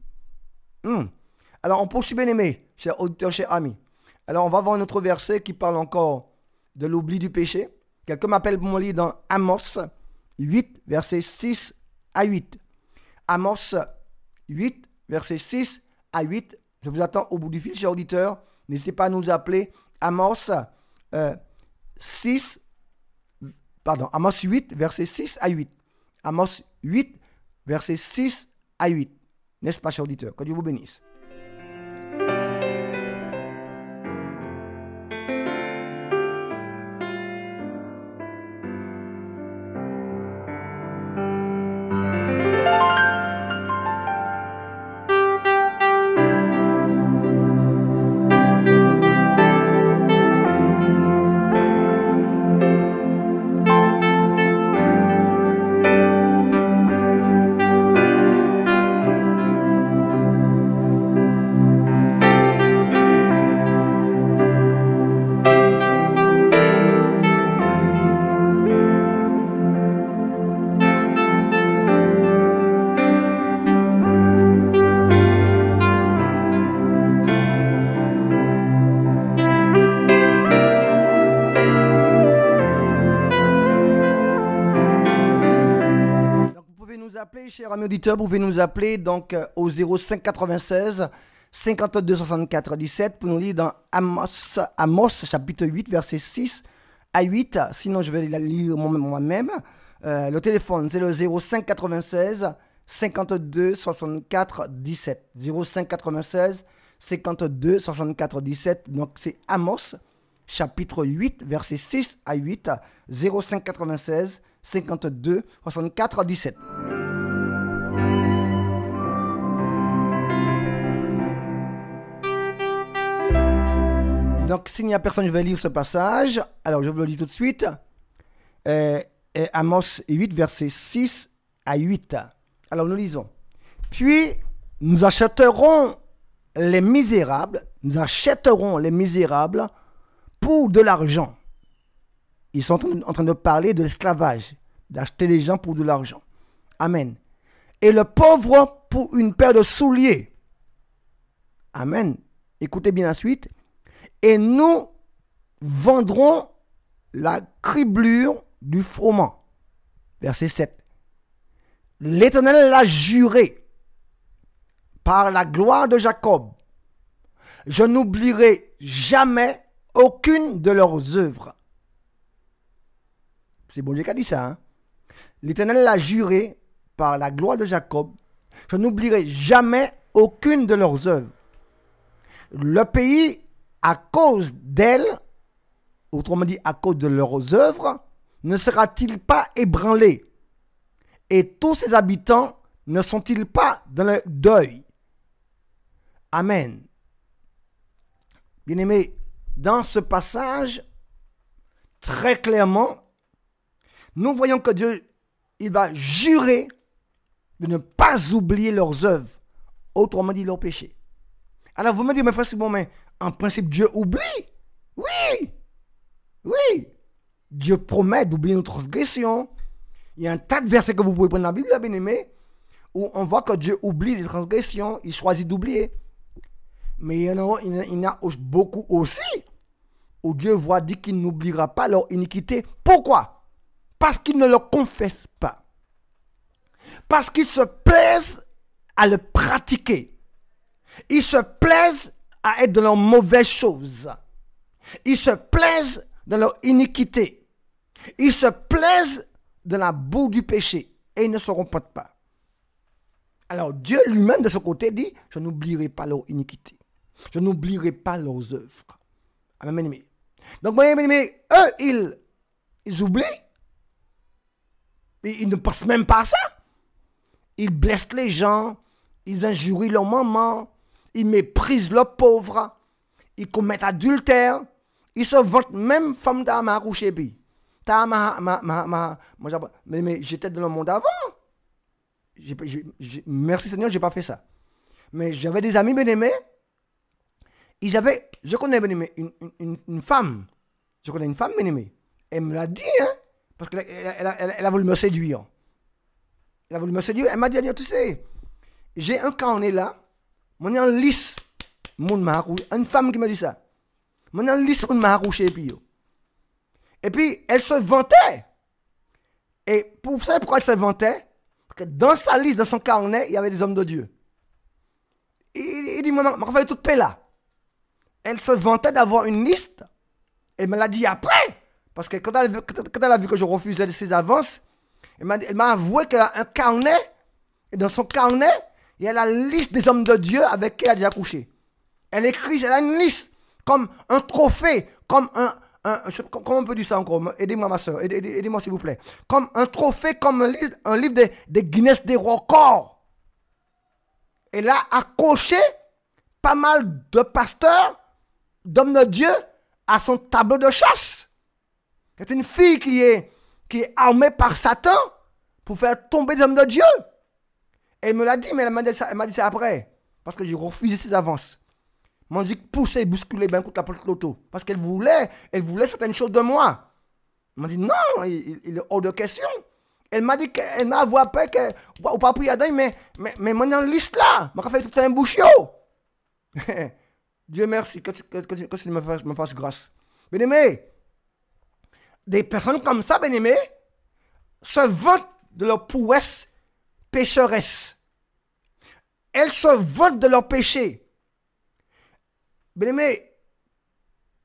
Alors, on poursuit, bien aimé, chers auditeurs, chers amis. Alors, on va voir un autre verset qui parle encore de l'oubli du péché. Quelqu'un m'appelle pour me lire dans Amos 8, versets 6 à 8. Amos 8, versets 6 à 8. Je vous attends au bout du fil, chers auditeurs. N'hésitez pas à nous appeler. Amos 8, versets 6 à 8. Amos 8, versets 6 à 8. N'est-ce pas, chers auditeurs? Que Dieu vous bénisse. auditeurs, vous pouvez nous appeler donc au 05 96 52 64 17 pour nous lire dans Amos chapitre 8, verset 6 à 8. Sinon, je vais la lire moi-même. Le téléphone, c'est le 05 96 52 64 17. 05 96 52 64 17. Donc, c'est Amos chapitre 8, verset 6 à 8. 05 96 52 64 17. Donc, s'il n'y a personne, je vais lire ce passage. Alors, je vous le dis tout de suite. Amos 8, verset 6 à 8. Alors, nous lisons. Puis, nous achèterons les misérables pour de l'argent. Ils sont en train de parler de l'esclavage, d'acheter les gens pour de l'argent. Amen. Et le pauvre pour une paire de souliers. Amen. Écoutez bien la suite. Et nous vendrons la criblure du froment. Verset 7. L'Éternel l'a juré par la gloire de Jacob. Je n'oublierai jamais aucune de leurs œuvres. C'est bon Dieu qui a dit ça. Hein? L'Éternel l'a juré par la gloire de Jacob. Je n'oublierai jamais aucune de leurs œuvres. Le pays, à cause d'elles, autrement dit à cause de leurs œuvres, ne sera-t-il pas ébranlé? Et tous ses habitants ne sont-ils pas dans le deuil? Amen. Bien-aimés, dans ce passage, très clairement, nous voyons que Dieu, il va jurer de ne pas oublier leurs œuvres, autrement dit leurs péchés. Alors vous me dites, mes frères, c'est bon, mais en principe, Dieu oublie. Oui, oui. Dieu promet d'oublier nos transgressions. Il y a un tas de versets que vous pouvez prendre dans la Bible, bien aimé, où on voit que Dieu oublie les transgressions, il choisit d'oublier. Mais il y en a beaucoup aussi où Dieu voit dit qu'il n'oubliera pas leur iniquité. Pourquoi? Parce qu'ils ne le confessent pas. Parce qu'ils se plaisent à le pratiquer. Ils se plaisent à être dans leurs mauvaises choses. Ils se plaisent dans leur iniquité. Ils se plaisent dans la boue du péché. Et ils ne se repentent pas. Alors Dieu lui-même de ce côté dit, je n'oublierai pas leur iniquité. Je n'oublierai pas leurs œuvres. Amen, bien-aimés. Donc, bien-aimés, eux, ils oublient. Ils ne pensent même pas à ça. Ils blessent les gens. Ils injurient leur maman. Ils méprisent leurs pauvres. Ils commettent adultère. Ils se vantent même femme d'Ama couché. Mais j'étais dans le monde avant. Merci Seigneur, je n'ai pas fait ça. Mais j'avais des amis bien-aimés. Je connais bien-aimé une femme. Je connais une femme bien-aimée. Elle me l'a dit, hein, parce qu'elle a voulu me séduire. Elle a voulu me séduire. Elle m'a dit, tu sais, j'ai un carnet là. Mon en lisse. Une femme qui m'a dit ça. Mon en lisse, mon m'a accouché. Et puis, elle se vantait. Et pour savoir pourquoi elle se vantait, parce que dans sa liste, dans son carnet, il y avait des hommes de Dieu. Il dit, maman, je vais tout payer là. Elle se vantait d'avoir une liste. Elle me l'a dit après. Parce que quand elle a vu que je refusais ses avances, elle m'a avoué qu'elle a un carnet. Et dans son carnet, il y a la liste des hommes de Dieu avec qui elle a déjà couché. Elle écrit, elle a une liste. Comme un trophée. Comme comment on peut dire ça encore? Aidez-moi ma soeur. Aidez-moi s'il vous plaît. Comme un trophée, comme un livre des Guinness des records. Elle a accroché pas mal de pasteurs, d'hommes de Dieu, à son tableau de chasse. C'est une fille qui est armée par Satan pour faire tomber des hommes de Dieu. Et elle me l'a dit, mais elle m'a dit ça après. Parce que j'ai refusé ses avances. Elle m'a dit pousser, bousculer, ben contre la porte de l'auto. Parce qu'elle voulait certaines choses de moi. Elle m'a dit non, il est hors de question. Elle m'a dit qu'elle m'a avoué après que, ou pas prier à Dieu, mais moi dans la liste là, je vais faire tout un bouchio. Dieu merci, que tu me fasses grâce. Bien-aimé, des personnes comme ça, bien-aimé, se vantent de leur prouesse pécheresses. Elles se vantent de leur péché. Bien-aimé,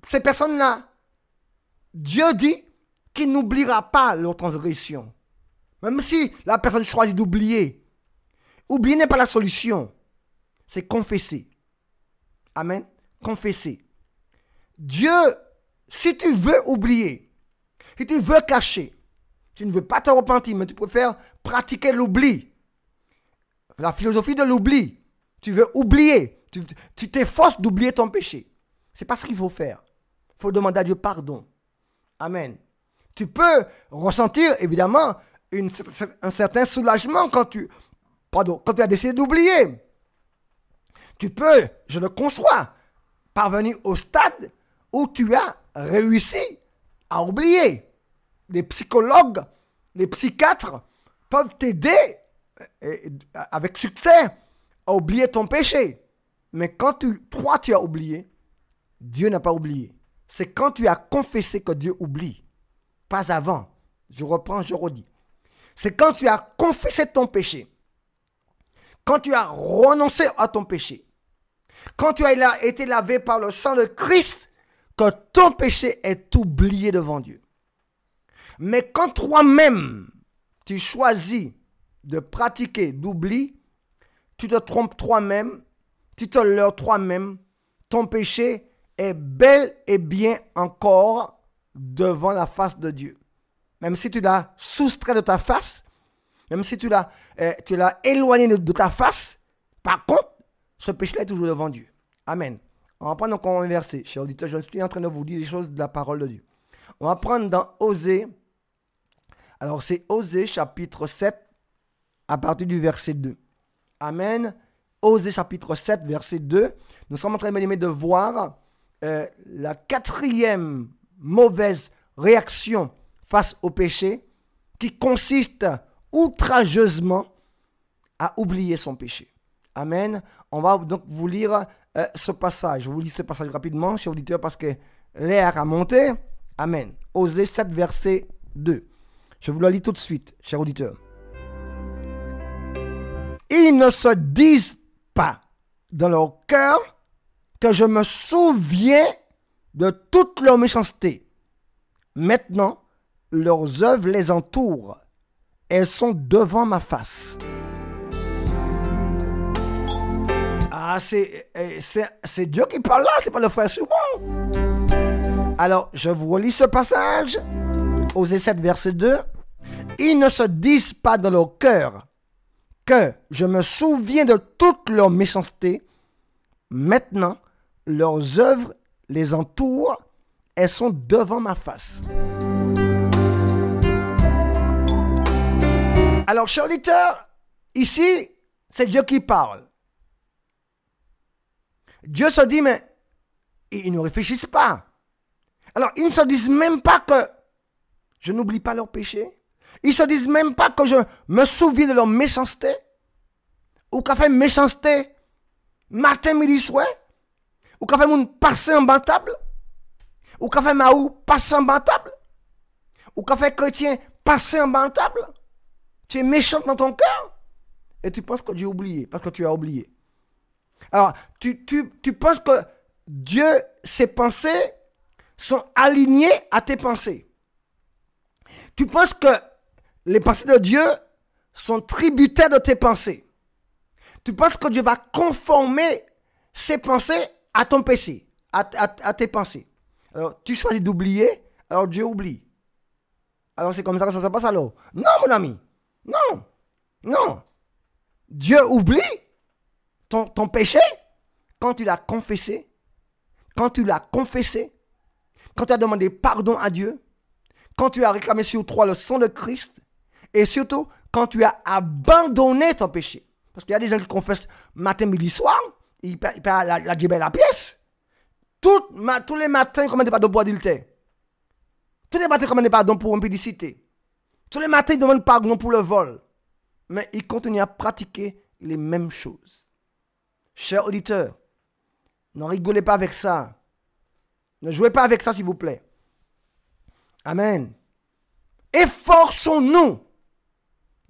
ces personnes-là, Dieu dit qu'il n'oubliera pas leur transgression. Même si la personne choisit d'oublier. Oublier n'est pas la solution. C'est confesser. Amen. Confesser. Dieu, si tu veux oublier, si tu veux cacher, tu ne veux pas te repentir, mais tu préfères pratiquer l'oubli. La philosophie de l'oubli. Tu veux oublier. Tu t'efforces d'oublier ton péché. C'est pas ce qu'il faut faire. Il faut demander à Dieu pardon. Amen. Tu peux ressentir, évidemment, un certain soulagement quand tu as décidé d'oublier. Tu peux, je le conçois, parvenir au stade où tu as réussi à oublier. Les psychologues, les psychiatres peuvent t'aider avec succès à oublier ton péché. Mais quand toi tu as oublié, Dieu n'a pas oublié. C'est quand tu as confessé que Dieu oublie. Pas avant. Je reprends, je redis. C'est quand tu as confessé ton péché. Quand tu as renoncé à ton péché. Quand tu as été lavé par le sang de Christ, que ton péché est oublié devant Dieu. Mais quand toi-même, tu choisis de pratiquer d'oubli, tu te trompes toi-même, tu te leurres toi-même, ton péché est bel et bien encore devant la face de Dieu. Même si tu l'as soustrait de ta face, même si tu l'as éloigné de ta face, par contre, ce péché-là est toujours devant Dieu. Amen. On va prendre encore un verset, chers auditeurs. Je suis en train de vous dire des choses de la parole de Dieu. On va prendre dans Osée. Alors, c'est Osée chapitre 7, à partir du verset 2. Amen. Osée chapitre 7, verset 2. Nous sommes en train de voir la quatrième mauvaise réaction face au péché qui consiste outrageusement à oublier son péché. Amen. On va donc vous lire ce passage. Je vous lis ce passage rapidement, chers auditeurs, parce que l'air a monté. Amen. Osée 7, verset 2. Je vous le lis tout de suite, chers auditeurs. Ils ne se disent pas dans leur cœur que je me souviens de toute leur méchanceté. Maintenant, leurs œuvres les entourent. Elles sont devant ma face. Ah, c'est Dieu qui parle là, c'est pas le frère Soubon. Alors, je vous relis ce passage. Osée 7, verset 2. Ils ne se disent pas dans leur cœur que je me souviens de toute leur méchanceté. Maintenant, leurs œuvres les entourent. Elles sont devant ma face. Alors, chers auditeurs, ici, c'est Dieu qui parle. Dieu se dit, mais ils ne réfléchissent pas. Alors, ils ne se disent même pas que je n'oublie pas leur péché. Ils ne se disent même pas que je me souviens de leur méchanceté. Ou qu'a fait méchanceté matin, midi, soir. Ou qu'a fait mon passé en bas-table. Ou qu'a fait Maou passer en bas-table. Ou qu'a fait chrétien passer en bas-table. Tu es méchant dans ton cœur. Et tu penses que Dieu a oublié. Parce que tu as oublié. Alors, tu penses que Dieu, ses pensées sont alignées à tes pensées. Tu penses que les pensées de Dieu sont tributaires de tes pensées. Tu penses que Dieu va conformer ses pensées à ton péché, à tes pensées. Alors, tu choisis d'oublier, alors Dieu oublie. Alors, c'est comme ça que ça se passe alors. Non, mon ami. Non. Non. Dieu oublie ton péché quand tu l'as confessé. Quand tu l'as confessé. Quand tu as demandé pardon à Dieu. Quand tu as réclamé sur toi le sang de Christ. Et surtout, quand tu as abandonné ton péché. Parce qu'il y a des gens qui confessent matin, midi, soir. Ils payent la djibelle la pièce. Tous les matins, ils commandent pardon pour adultère. Tous les matins, ils commandent pardon pour impudicité. Tous les matins, ils demandent pardon pour le vol. Mais ils continuent à pratiquer les mêmes choses. Chers auditeurs, ne rigolez pas avec ça. Ne jouez pas avec ça, s'il vous plaît. Amen. Efforçons-nous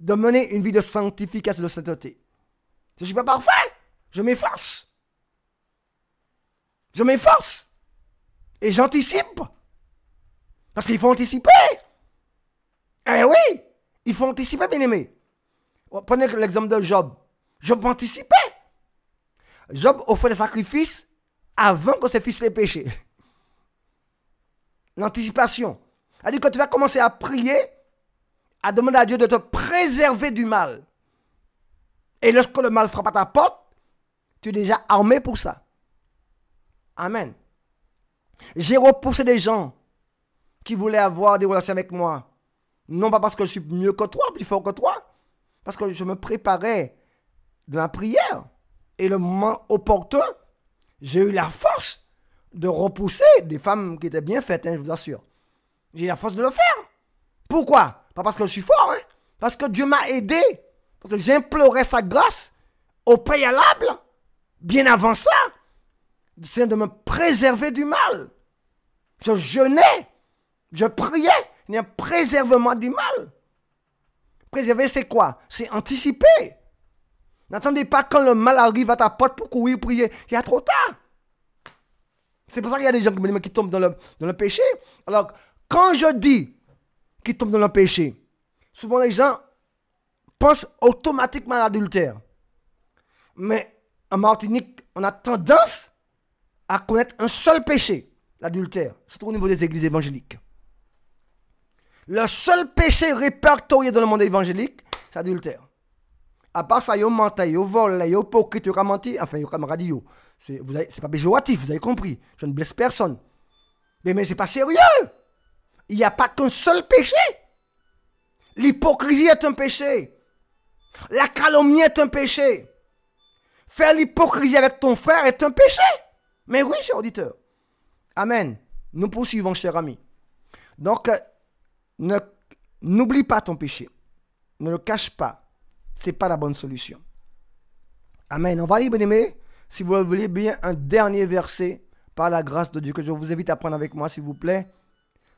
de mener une vie de sanctification, de sainteté. Je ne suis pas parfait. Je m'efforce. Je m'efforce. Et j'anticipe. Parce qu'il faut anticiper. Eh oui, il faut anticiper, bien aimé. Prenez l'exemple de Job. Job anticipait. Job offrait des sacrifices avant que ses fils aient péché. L'anticipation. C'est-à-dire que tu vas commencer à prier, à demander à Dieu de te préserver du mal. Et lorsque le mal frappe à ta porte, tu es déjà armé pour ça. Amen. J'ai repoussé des gens qui voulaient avoir des relations avec moi. Non pas parce que je suis mieux que toi, plus fort que toi. Parce que je me préparais de la prière. Et le moment opportun, j'ai eu la force de repousser des femmes qui étaient bien faites, hein, je vous assure. J'ai eu la force de le faire. Pourquoi? Pas parce que je suis fort, hein, parce que Dieu m'a aidé. Parce que j'implorais sa grâce au préalable, bien avant ça, c'est de me préserver du mal. Je jeûnais, je priais, il y a un préservement du mal. Préserver, c'est quoi? C'est anticiper. N'attendez pas quand le mal arrive à ta porte pour courir prier. Il y a trop tard. C'est pour ça qu'il y a des gens qui tombent dans le péché. Alors, quand je dis qu'ils tombent dans le péché, souvent les gens pensent automatiquement à l'adultère. Mais en Martinique, on a tendance à connaître un seul péché, l'adultère, surtout au niveau des églises évangéliques. Le seul péché répertorié dans le monde évangélique, c'est l'adultère. À part ça, il y a menteur, il y a vol, il y a hypocrite, il y a menti, enfin, il y a camarade. C'est pas péjoratif, vous avez compris. Je ne blesse personne. Mais c'est pas sérieux. Il n'y a pas qu'un seul péché. L'hypocrisie est un péché. La calomnie est un péché. Faire l'hypocrisie avec ton frère est un péché. Mais oui, cher auditeur. Amen. Nous poursuivons, cher ami. Donc, n'oublie pas ton péché. Ne le cache pas. Ce n'est pas la bonne solution. Amen. On va lire, bien aimé, si vous voulez bien, un dernier verset, par la grâce de Dieu, que je vous invite à prendre avec moi, s'il vous plaît,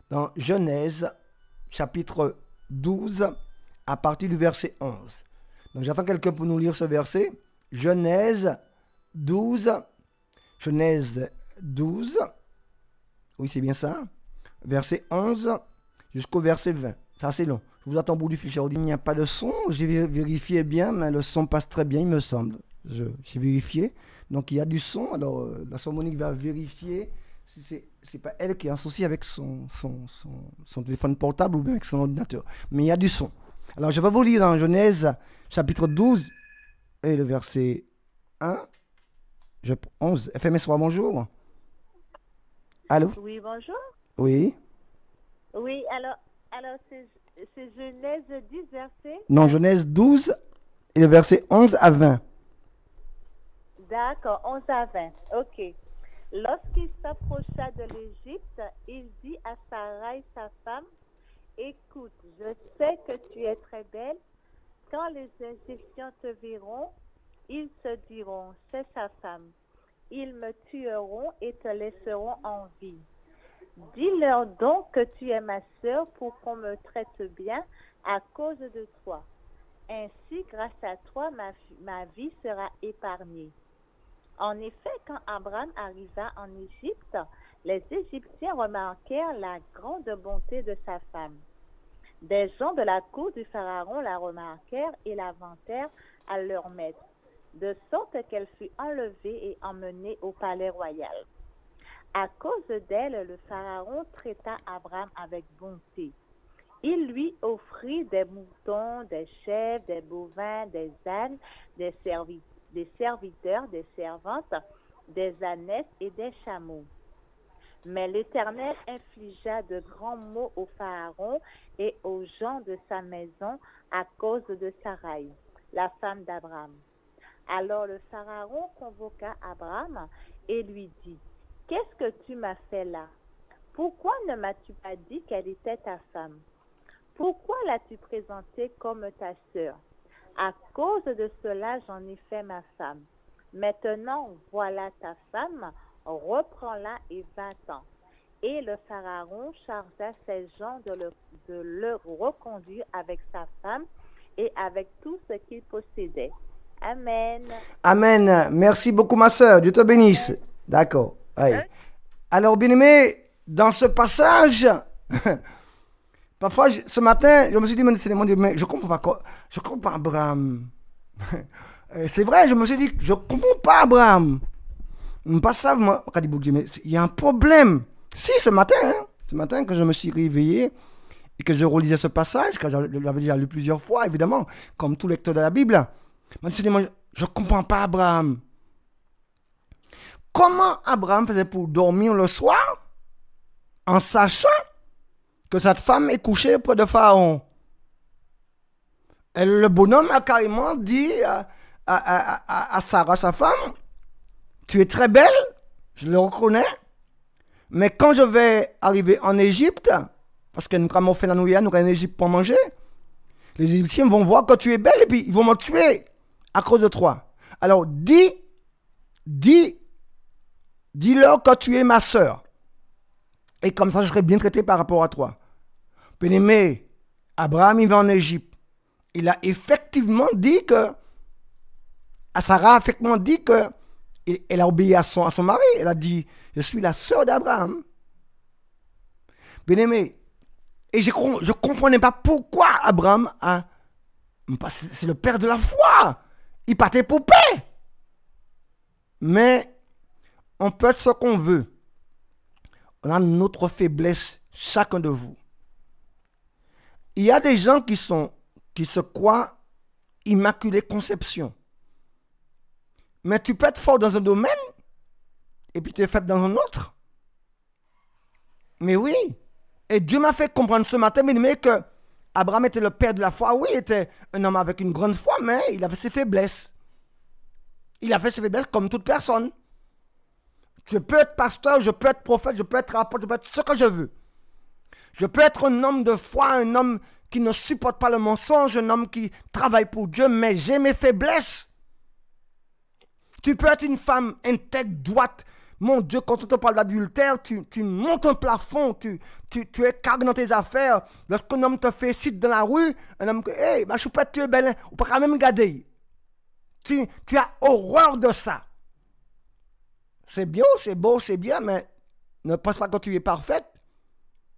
dans Genèse, chapitre 12, à partir du verset 11. Donc j'attends quelqu'un pour nous lire ce verset. Genèse 12. Genèse 12. Oui, c'est bien ça. Verset 11 jusqu'au verset 20. Ça, c'est long. Je vous attends au bout du fil. Il n'y a pas de son. J'ai vérifié bien, mais le son passe très bien, il me semble. J'ai vérifié. Donc, il y a du son. Alors, la sœur Monique va vérifier si c'est pas elle qui est en souci avec son téléphone portable ou bien avec son ordinateur. Mais il y a du son. Alors, je vais vous lire dans Genèse, chapitre 12, et le verset 1. 11. FMS, bonjour. Allô? Oui, bonjour. Oui. Oui, alors c'est Genèse 10, verset? Non, Genèse 12, et le verset 11 à 20. D'accord, 11 à 20. Ok. Lorsqu'il s'approcha de l'Égypte, il dit à Sarai, sa femme, écoute, je sais que tu es très belle. Quand les Égyptiens te verront, ils se diront, c'est sa femme. Ils me tueront et te laisseront en vie. Dis-leur donc que tu es ma sœur pour qu'on me traite bien à cause de toi. Ainsi, grâce à toi, ma vie sera épargnée. En effet, quand Abraham arriva en Égypte, les Égyptiens remarquèrent la grande bonté de sa femme. Des gens de la cour du Pharaon la remarquèrent et la vantèrent à leur maître, de sorte qu'elle fut enlevée et emmenée au palais royal. À cause d'elle, le Pharaon traita Abraham avec bonté. Il lui offrit des moutons, des chèvres, des bovins, des ânes, des serviteurs, des servantes, des ânesses et des chameaux. Mais l'Éternel infligea de grands maux au Pharaon et aux gens de sa maison à cause de Sarai, la femme d'Abraham. Alors le Pharaon convoqua Abraham et lui dit, « Qu'est-ce que tu m'as fait là? Pourquoi ne m'as-tu pas dit qu'elle était ta femme? Pourquoi l'as-tu présentée comme ta sœur? À cause de cela, j'en ai fait ma femme. Maintenant, voilà ta femme, reprends-la et va-t'en. » Et le Pharaon chargea ses gens de le reconduire avec sa femme et avec tout ce qu'il possédait. Amen. Amen. Merci beaucoup, ma soeur. Dieu te bénisse. D'accord. Oui. Alors, bien-aimé, dans ce passage, parfois, ce matin, je me suis dit, mais Seigneur mon Dieu, mais je comprends pas quoi. Je comprends pas Abraham. C'est vrai, je me suis dit, je comprends pas Abraham. Pas ça, moi, mais il y a un problème. Si, ce matin que je me suis réveillé et que je relisais ce passage, que je l'avais déjà lu plusieurs fois, évidemment, comme tout lecteur de la Bible, je me suis dit, moi, je ne comprends pas Abraham. Comment Abraham faisait pour dormir le soir en sachant que cette femme est couchée près de Pharaon? Et le bonhomme a carrément dit à Sarah, sa femme, tu es très belle, je le reconnais, mais quand je vais arriver en Égypte, parce que nous avons fait la nouille, nous sommes en Égypte pour manger, les Égyptiens vont voir que tu es belle et puis ils vont me tuer à cause de toi. Alors dis-leur que tu es ma soeur. Et comme ça, je serai bien traité par rapport à toi. Bien-aimé, Abraham, il va en Égypte. Il a effectivement dit que, Sarah a effectivement dit que, elle a obéi à son mari. Elle a dit, je suis la sœur d'Abraham. Bien-aimé, et je ne comprenais pas pourquoi Abraham a... C'est le père de la foi. Il partait pour paix. Mais on peut être ce qu'on veut. On a notre faiblesse, chacun de vous. Il y a des gens qui se croient immaculée conception. Mais tu peux être fort dans un domaine et puis tu es faible dans un autre. Mais oui. Et Dieu m'a fait comprendre ce matin, mais que Abraham était le père de la foi. Oui, il était un homme avec une grande foi, mais il avait ses faiblesses. Il avait ses faiblesses comme toute personne. Je peux être pasteur, je peux être prophète, je peux être apôtre, je peux être ce que je veux. Je peux être un homme de foi, un homme qui ne supporte pas le mensonge, un homme qui travaille pour Dieu, mais j'ai mes faiblesses. Tu peux être une femme intègre, droite. Mon Dieu, quand on te parle d'adultère, tu montes un plafond, tu es carré dans tes affaires. Lorsqu'un homme te fait cite dans la rue, un homme que, hey, ma choupette, tu es belle, on peut quand même garder. Tu as horreur de ça. C'est bien, c'est beau, c'est bien, mais ne pense pas que tu es parfaite.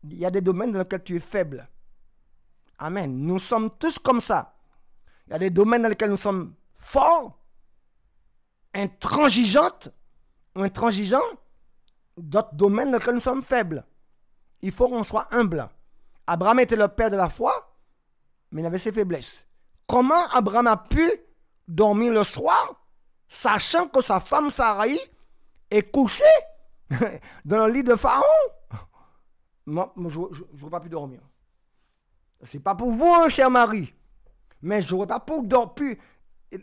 Il y a des domaines dans lesquels tu es faible. Amen. Nous sommes tous comme ça. Il y a des domaines dans lesquels nous sommes forts, intransigeantes, ou intransigeants, d'autres domaines dans lesquels nous sommes faibles. Il faut qu'on soit humble. Abraham était le père de la foi, mais il avait ses faiblesses. Comment Abraham a pu dormir le soir, sachant que sa femme Sarai est couchée dans le lit de Pharaon? Moi, je n'aurais pas pu dormir. Ce n'est pas pour vous, hein, cher mari. Mais je n'aurais pas pu.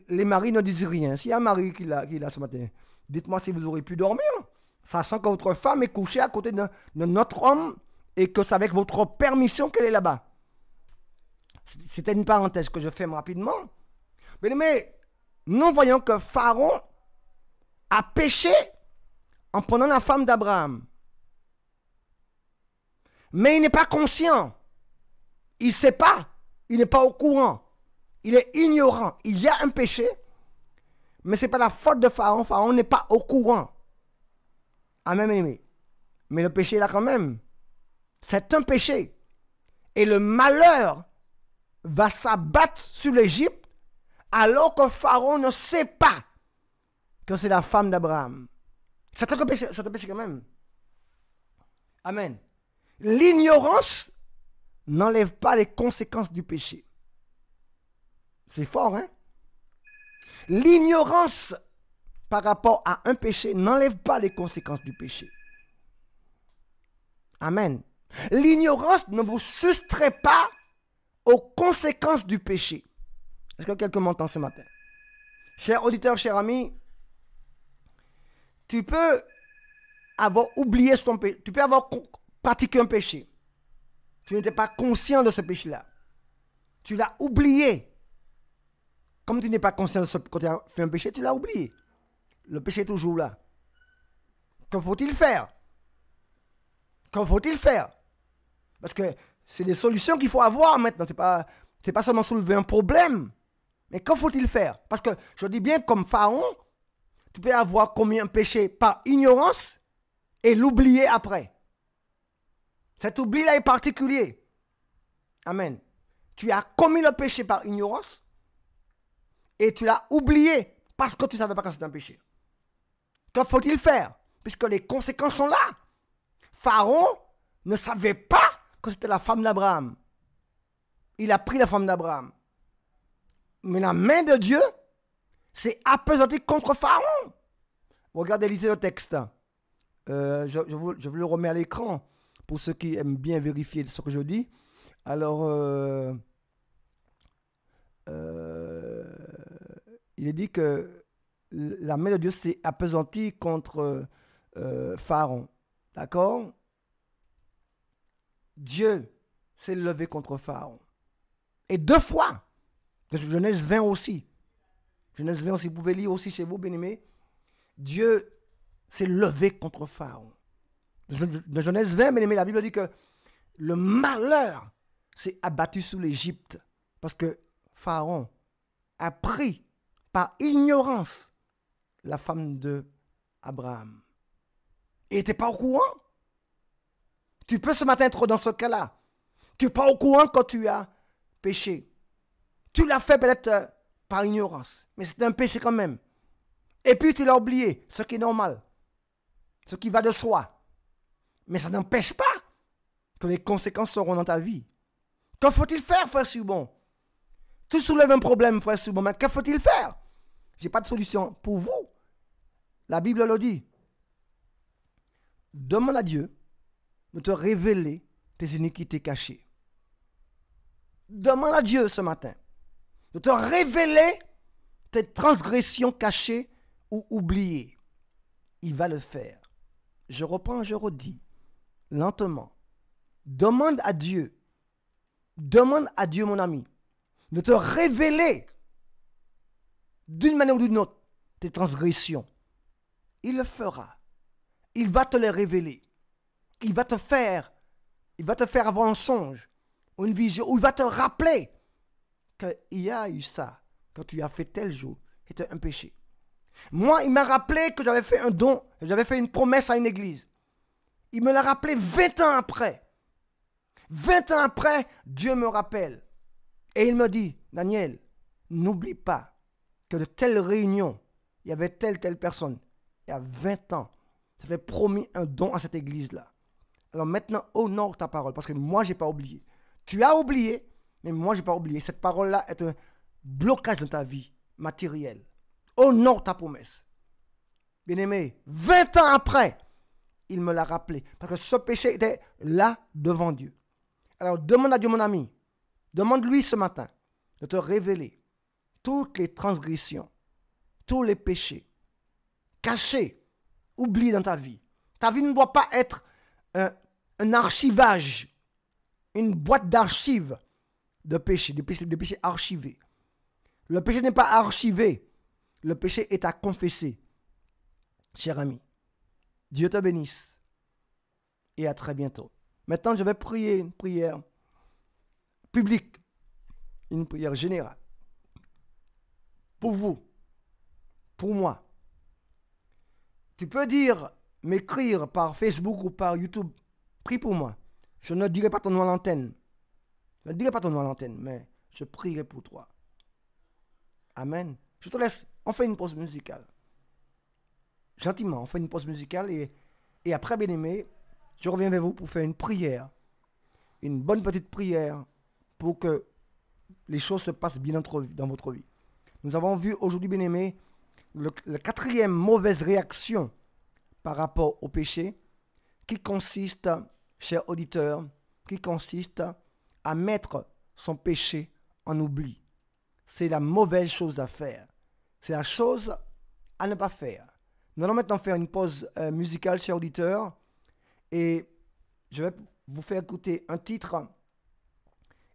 Les maris ne disent rien. S'il y a un mari qui l'a ce matin, dites-moi si vous aurez pu dormir, sachant que votre femme est couchée à côté de notre homme et que c'est avec votre permission qu'elle est là-bas. C'était une parenthèse que je ferme rapidement. Mais nous voyons que Pharaon a péché en prenant la femme d'Abraham. Mais il n'est pas conscient. Il ne sait pas. Il n'est pas au courant. Il est ignorant. Il y a un péché. Mais ce n'est pas la faute de Pharaon. Pharaon n'est pas au courant. Amen, aimé. Mais le péché est là quand même. C'est un péché. Et le malheur va s'abattre sur l'Égypte alors que Pharaon ne sait pas que c'est la femme d'Abraham. C'est un péché quand même. Amen. L'ignorance n'enlève pas les conséquences du péché. C'est fort, hein? L'ignorance par rapport à un péché n'enlève pas les conséquences du péché. Amen. L'ignorance ne vous soustrait pas aux conséquences du péché. Est-ce que quelqu'un m'entend ce matin? Cher auditeur, cher ami, tu peux avoir oublié ton péché, tu peux avoir pratiqué un péché. Tu n'étais pas conscient de ce péché-là. Tu l'as oublié. Comme tu n'es pas conscient de ce quand tu as fait un péché, tu l'as oublié. Le péché est toujours là. Que faut-il faire? Que faut-il faire? Parce que c'est des solutions qu'il faut avoir maintenant. C'est pas c'est pas seulement soulever un problème, mais qu'en faut-il faire? Parce que je dis bien comme Pharaon, tu peux avoir commis un péché par ignorance et l'oublier après. Cet oubli-là est particulier. Amen. Tu as commis le péché par ignorance et tu l'as oublié parce que tu ne savais pas que c'était un péché. Que faut-il faire? Puisque les conséquences sont là. Pharaon ne savait pas que c'était la femme d'Abraham. Il a pris la femme d'Abraham. Mais la main de Dieu s'est appesantie contre Pharaon. Regardez, lisez le texte. Je vous le remets à l'écran pour ceux qui aiment bien vérifier ce que je dis. Alors, il est dit que la main de Dieu s'est appesantie contre Pharaon. D'accord? Dieu s'est levé contre Pharaon. Et 2 fois. Genèse 20 aussi. Genèse 20 aussi. Vous pouvez lire aussi chez vous, bien-aimés. Dieu s'est levé contre Pharaon. Dans Genèse 20, bien-aimés, la Bible dit que le malheur s'est abattu sur l'Égypte parce que Pharaon a pris par ignorance la femme de Abraham. Et il n'était pas au courant. Tu peux ce matin être dans ce cas-là. Tu n'es pas au courant quand tu as péché. Tu l'as fait peut-être par ignorance, mais c'est un péché quand même. Et puis tu l'as oublié, ce qui est normal, ce qui va de soi. Mais ça n'empêche pas que les conséquences seront dans ta vie. Que faut-il faire, frère Subon? Tu soulèves un problème, frère Subon, mais que faut-il faire? Je n'ai pas de solution pour vous. La Bible le dit. Demande à Dieu de te révéler tes iniquités cachées. Demande à Dieu ce matin de te révéler tes transgressions cachées ou oubliées. Il va le faire. Je reprends, je redis, lentement. Demande à Dieu, mon ami, de te révéler d'une manière ou d'une autre tes transgressions. Il le fera. Il va te les révéler. Il va te faire avoir un songe ou une vision, où il va te rappeler qu'il y a eu ça, quand tu as fait tel jour, c'était un péché. Moi, il m'a rappelé que j'avais fait un don, j'avais fait une promesse à une église. Il me l'a rappelé 20 ans après. 20 ans après, Dieu me rappelle. Et il me dit, Daniel, n'oublie pas que de telles réunions, il y avait telle personne. Il y a 20 ans, j'avais promis un don à cette église-là. Alors maintenant, honore ta parole, parce que moi, je n'ai pas oublié. Tu as oublié, mais moi, je n'ai pas oublié. Cette parole-là est un blocage dans ta vie matérielle. Honore ta promesse. Bien-aimé, 20 ans après, il me l'a rappelé. Parce que ce péché était là devant Dieu. Alors demande à Dieu, mon ami. Demande-lui ce matin de te révéler toutes les transgressions, tous les péchés cachés, oubliés dans ta vie. Ta vie ne doit pas être un archivage, une boîte d'archives de péchés, de péchés archivés. Le péché n'est pas archivé. Le péché est à confesser. Cher ami, Dieu te bénisse et à très bientôt. Maintenant, je vais prier une prière publique, une prière générale. Pour vous, pour moi. Tu peux m'écrire par Facebook ou par YouTube, prie pour moi. Je ne dirai pas ton nom à l'antenne. Je ne dirai pas ton nom à l'antenne, mais je prierai pour toi. Amen. Je te laisse, on fait une pause musicale. Gentiment, on fait une pause musicale et après, bien-aimé, je reviens vers vous pour faire une prière. Une bonne petite prière pour que les choses se passent bien dans votre vie. Nous avons vu aujourd'hui, bien-aimé, la 4e mauvaise réaction par rapport au péché qui consiste, chers auditeurs, qui consiste à mettre son péché en oubli. C'est la mauvaise chose à faire. C'est la chose à ne pas faire. Nous allons maintenant faire une pause musicale, chers auditeurs, et je vais vous faire écouter un titre.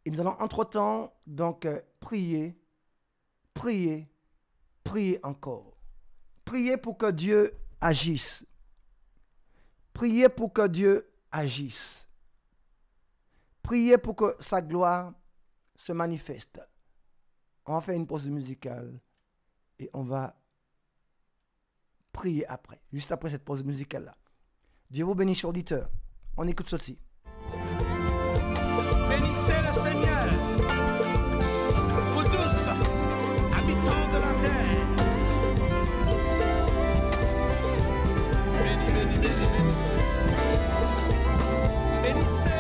Et nous allons entre-temps donc prier encore. Priez pour que Dieu agisse. Priez pour que Dieu agisse. Priez pour que sa gloire se manifeste. On va faire une pause musicale et on va prier après, juste après cette pause musicale-là. Dieu vous bénisse, chers auditeurs. On écoute ceci. Bénissez le Seigneur, vous tous, habitants de la terre. Bénis, bénis, bénis, bénis. Bénissez.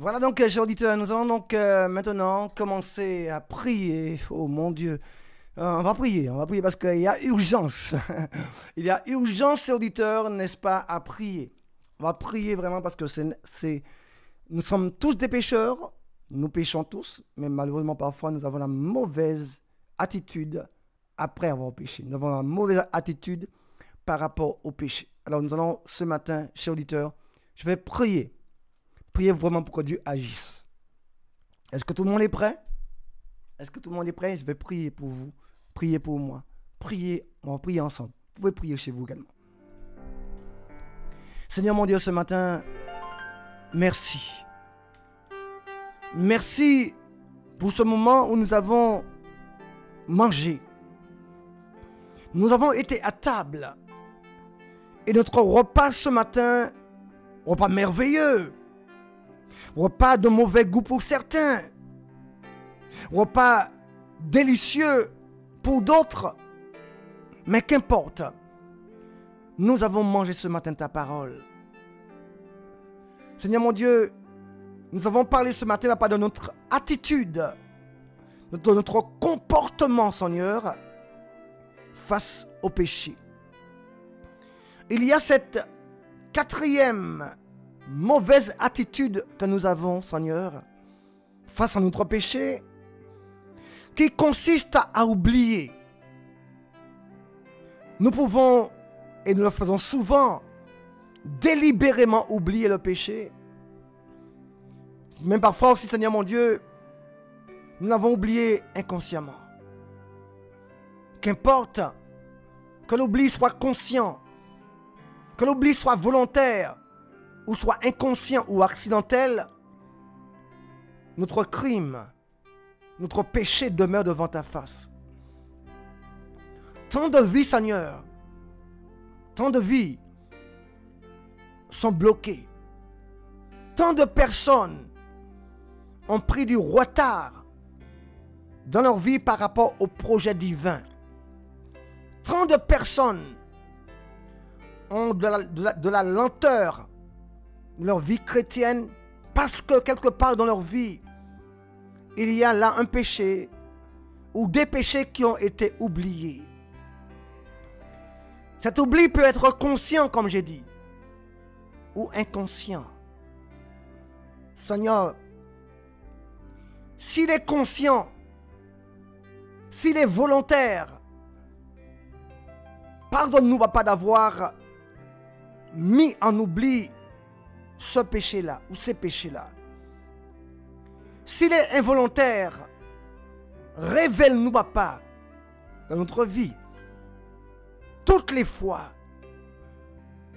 Voilà donc, chers auditeurs, nous allons donc maintenant commencer à prier. Oh mon Dieu, on va prier parce qu'il y a urgence. Il y a urgence, chers auditeurs, n'est-ce pas, à prier. On va prier vraiment parce que nous sommes tous des pécheurs, nous péchons tous, mais malheureusement parfois nous avons la mauvaise attitude après avoir péché. Nous avons la mauvaise attitude par rapport au péché. Alors nous allons ce matin, chers auditeurs, je vais prier. Priez vraiment pour que Dieu agisse. Est-ce que tout le monde est prêt? Est-ce que tout le monde est prêt? Je vais prier pour vous. Priez pour moi. Priez, on va prier ensemble. Vous pouvez prier chez vous également. Seigneur mon Dieu, ce matin, merci. Merci pour ce moment où nous avons mangé. Nous avons été à table. Et notre repas ce matin, repas merveilleux. Repas de mauvais goût pour certains. Repas délicieux pour d'autres. Mais qu'importe. Nous avons mangé ce matin ta parole. Seigneur mon Dieu, nous avons parlé ce matin pas de notre attitude, de notre comportement, Seigneur, face au péché. Il y a cette quatrième mauvaise attitude que nous avons, Seigneur, face à notre péché, qui consiste à oublier. Nous pouvons, et nous le faisons souvent, délibérément oublier le péché. Même parfois aussi, Seigneur mon Dieu, nous l'avons oublié inconsciemment. Qu'importe que l'oubli soit conscient, que l'oubli soit volontaire ou soit inconscient ou accidentel, notre crime, notre péché demeure devant ta face. Tant de vies, Seigneur, tant de vies sont bloquées. Tant de personnes ont pris du retard dans leur vie par rapport au projet divin. Tant de personnes ont de la lenteur dans leur vie chrétienne parce que quelque part dans leur vie, il y a là un péché ou des péchés qui ont été oubliés. Cet oubli peut être conscient, comme j'ai dit, ou inconscient. Seigneur, s'il est conscient, s'il est volontaire, pardonne-nous, Papa, d'avoir mis en oubli ce péché-là ou ces péchés-là. S'il est involontaire, révèle-nous, Papa, dans notre vie, toutes les fois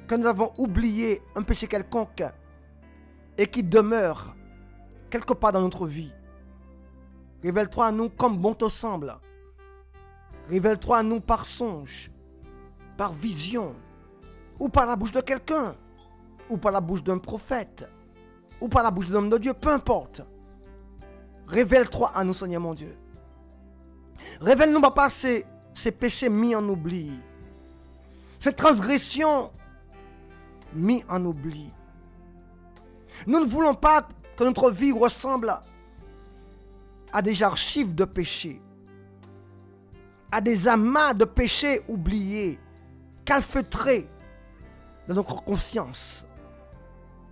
que nous avons oublié un péché quelconque et qui demeure quelque part dans notre vie. Révèle-toi à nous comme bon te semble. Révèle-toi à nous par songe, par vision, ou par la bouche de quelqu'un, ou par la bouche d'un prophète, ou par la bouche d'un homme de Dieu, peu importe. Révèle-toi à nous, Seigneur mon Dieu. Révèle-nous, Papa, ces péchés mis en oubli, ces transgressions mis en oubli. Nous ne voulons pas que notre vie ressemble à des archives de péché, à des amas de péchés oubliés, calfeutrés dans notre conscience.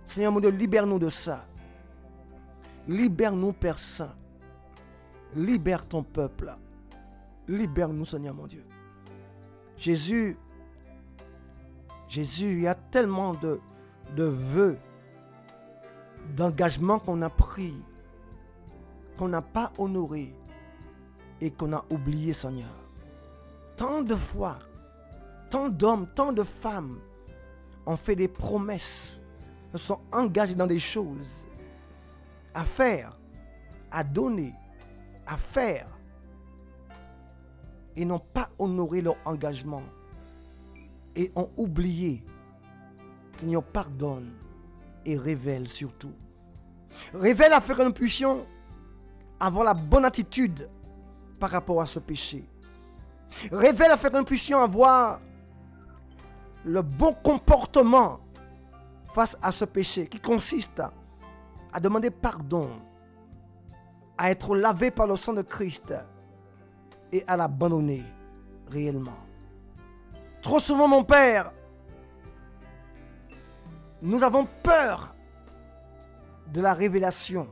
Seigneur mon Dieu, libère-nous de ça. Libère-nous, Père Saint. Libère ton peuple. Libère-nous, Seigneur mon Dieu. Jésus, il y a tellement de vœux, d'engagements qu'on a pris, qu'on n'a pas honorés et qu'on a oublié, Seigneur. Tant de fois, tant d'hommes, tant de femmes ont fait des promesses, se sont engagés dans des choses, à faire, à donner, à faire, et n'ont pas honoré leur engagement et ont oublié. Seigneur, pardonne et révèle surtout. Révèle afin que nous puissions avoir la bonne attitude par rapport à ce péché. Révèle afin que nous puissions avoir le bon comportement face à ce péché qui consiste à demander pardon, à être lavé par le sang de Christ et à l'abandonner réellement. Trop souvent, mon Père, nous avons peur de la révélation.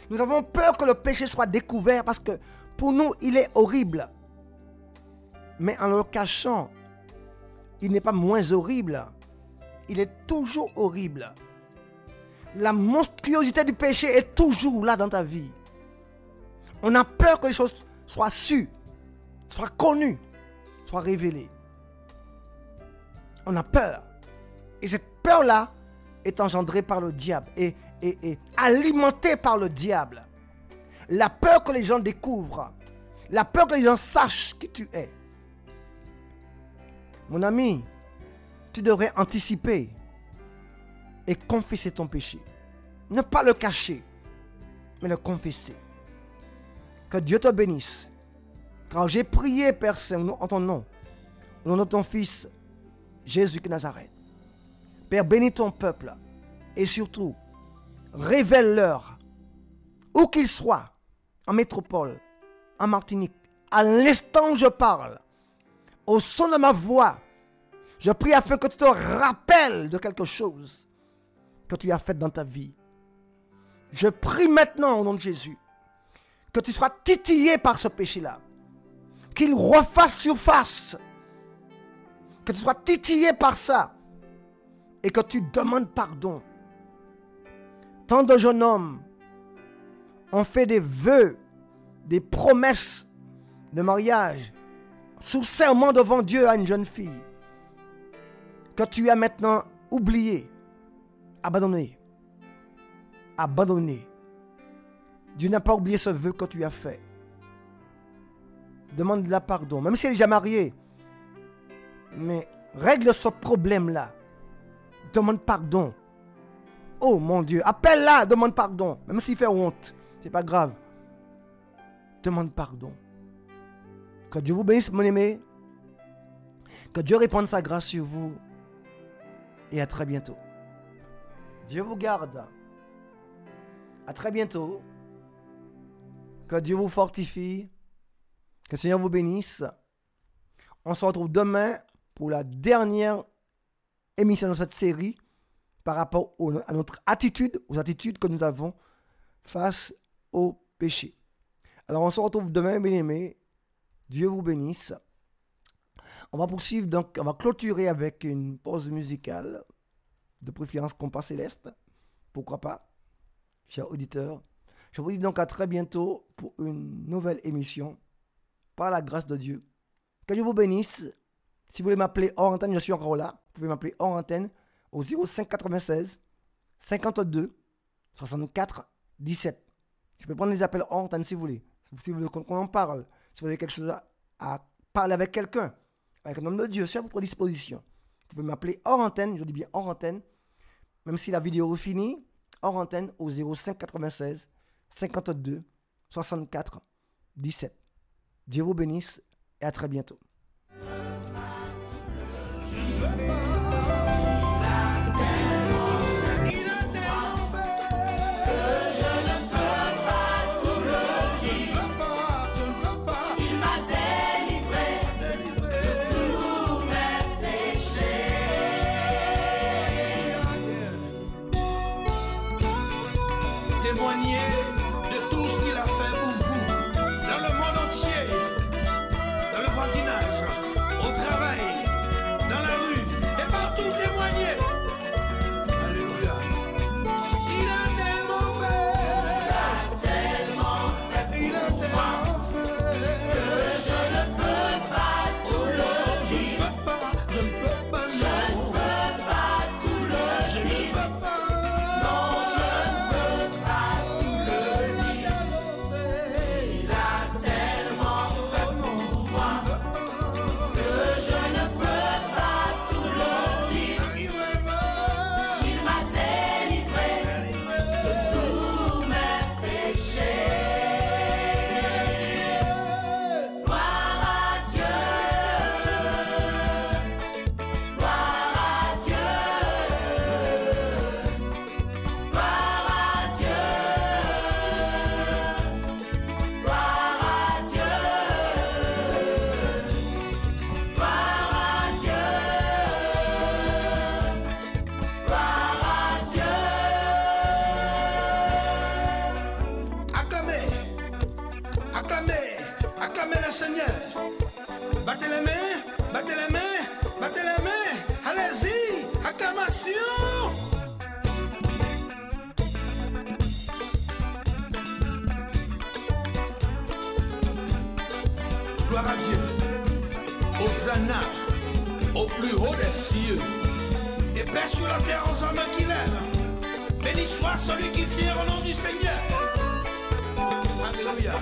Nous avons peur que le péché soit découvert parce que pour nous, il est horrible. Mais en le cachant, il n'est pas moins horrible. Il est toujours horrible. La monstruosité du péché est toujours là dans ta vie. On a peur que les choses soient sues, soient connues, soient révélées. On a peur. Et cette peur-là est engendrée par le diable et alimentée par le diable. La peur que les gens découvrent, la peur que les gens sachent qui tu es. Mon ami, tu devrais anticiper et confesser ton péché. Ne pas le cacher, mais le confesser. Que Dieu te bénisse. Car j'ai prié, Père Saint, en ton nom, au nom de ton Fils, Jésus de Nazareth. Père, bénis ton peuple et surtout, révèle-leur, où qu'ils soient, en métropole, en Martinique, à l'instant où je parle, au son de ma voix, je prie afin que tu te rappelles de quelque chose que tu as fait dans ta vie. Je prie maintenant au nom de Jésus que tu sois titillé par ce péché-là, qu'il refasse surface, que tu sois titillé par ça et que tu demandes pardon. Tant de jeunes hommes ont fait des vœux, des promesses de mariage sous serment devant Dieu à une jeune fille que tu as maintenant oublié abandonné. Abandonné. Dieu n'a pas oublié ce vœu que tu as fait. Demande-la pardon, même si elle est déjà mariée. Mais règle ce problème-là. Demande pardon. Oh mon Dieu, appelle-la, demande pardon. Même s'il fait honte, c'est pas grave. Demande pardon. Que Dieu vous bénisse, mon aimé. Que Dieu répande sa grâce sur vous. Et à très bientôt. Dieu vous garde. À très bientôt. Que Dieu vous fortifie. Que le Seigneur vous bénisse. On se retrouve demain pour la dernière émission de cette série par rapport à notre attitude, aux attitudes que nous avons face au péché. Alors on se retrouve demain, bien-aimés. Dieu vous bénisse. On va poursuivre, donc on va clôturer avec une pause musicale, de préférence compas céleste. Pourquoi pas, chers auditeurs. Je vous dis donc à très bientôt pour une nouvelle émission, par la grâce de Dieu. Que Dieu vous bénisse. Si vous voulez m'appeler hors antenne, je suis encore là. Vous pouvez m'appeler hors antenne au 05 96 52 64 17. Je peux prendre les appels hors antenne si vous voulez. Si vous voulez qu'on en parle. Si vous avez quelque chose à parler avec quelqu'un, avec un homme de Dieu, c'est à votre disposition. Vous pouvez m'appeler hors antenne, je dis bien hors antenne, même si la vidéo est finie, hors antenne au 05 96 52 64 17. Dieu vous bénisse et à très bientôt. Témoignez de tout ce qu'il a fait pour vous, dans le monde entier, dans le voisinage, au travail, dans la rue, et partout témoignez. Alléluia. Il a tellement fait, il a tellement fait, que je ne peux pas tout le dire. Je ne peux pas, je ne peux pas tout le dire. Je ne peux pas. Acclamez le Seigneur. Battez les mains, battez les mains, battez les mains. Allez-y, acclamation. Gloire à Dieu. Hosanna au plus haut des cieux. Et paix sur la terre aux hommes qui l'aiment. Béni soit celui qui vient au nom du Seigneur. Alléluia.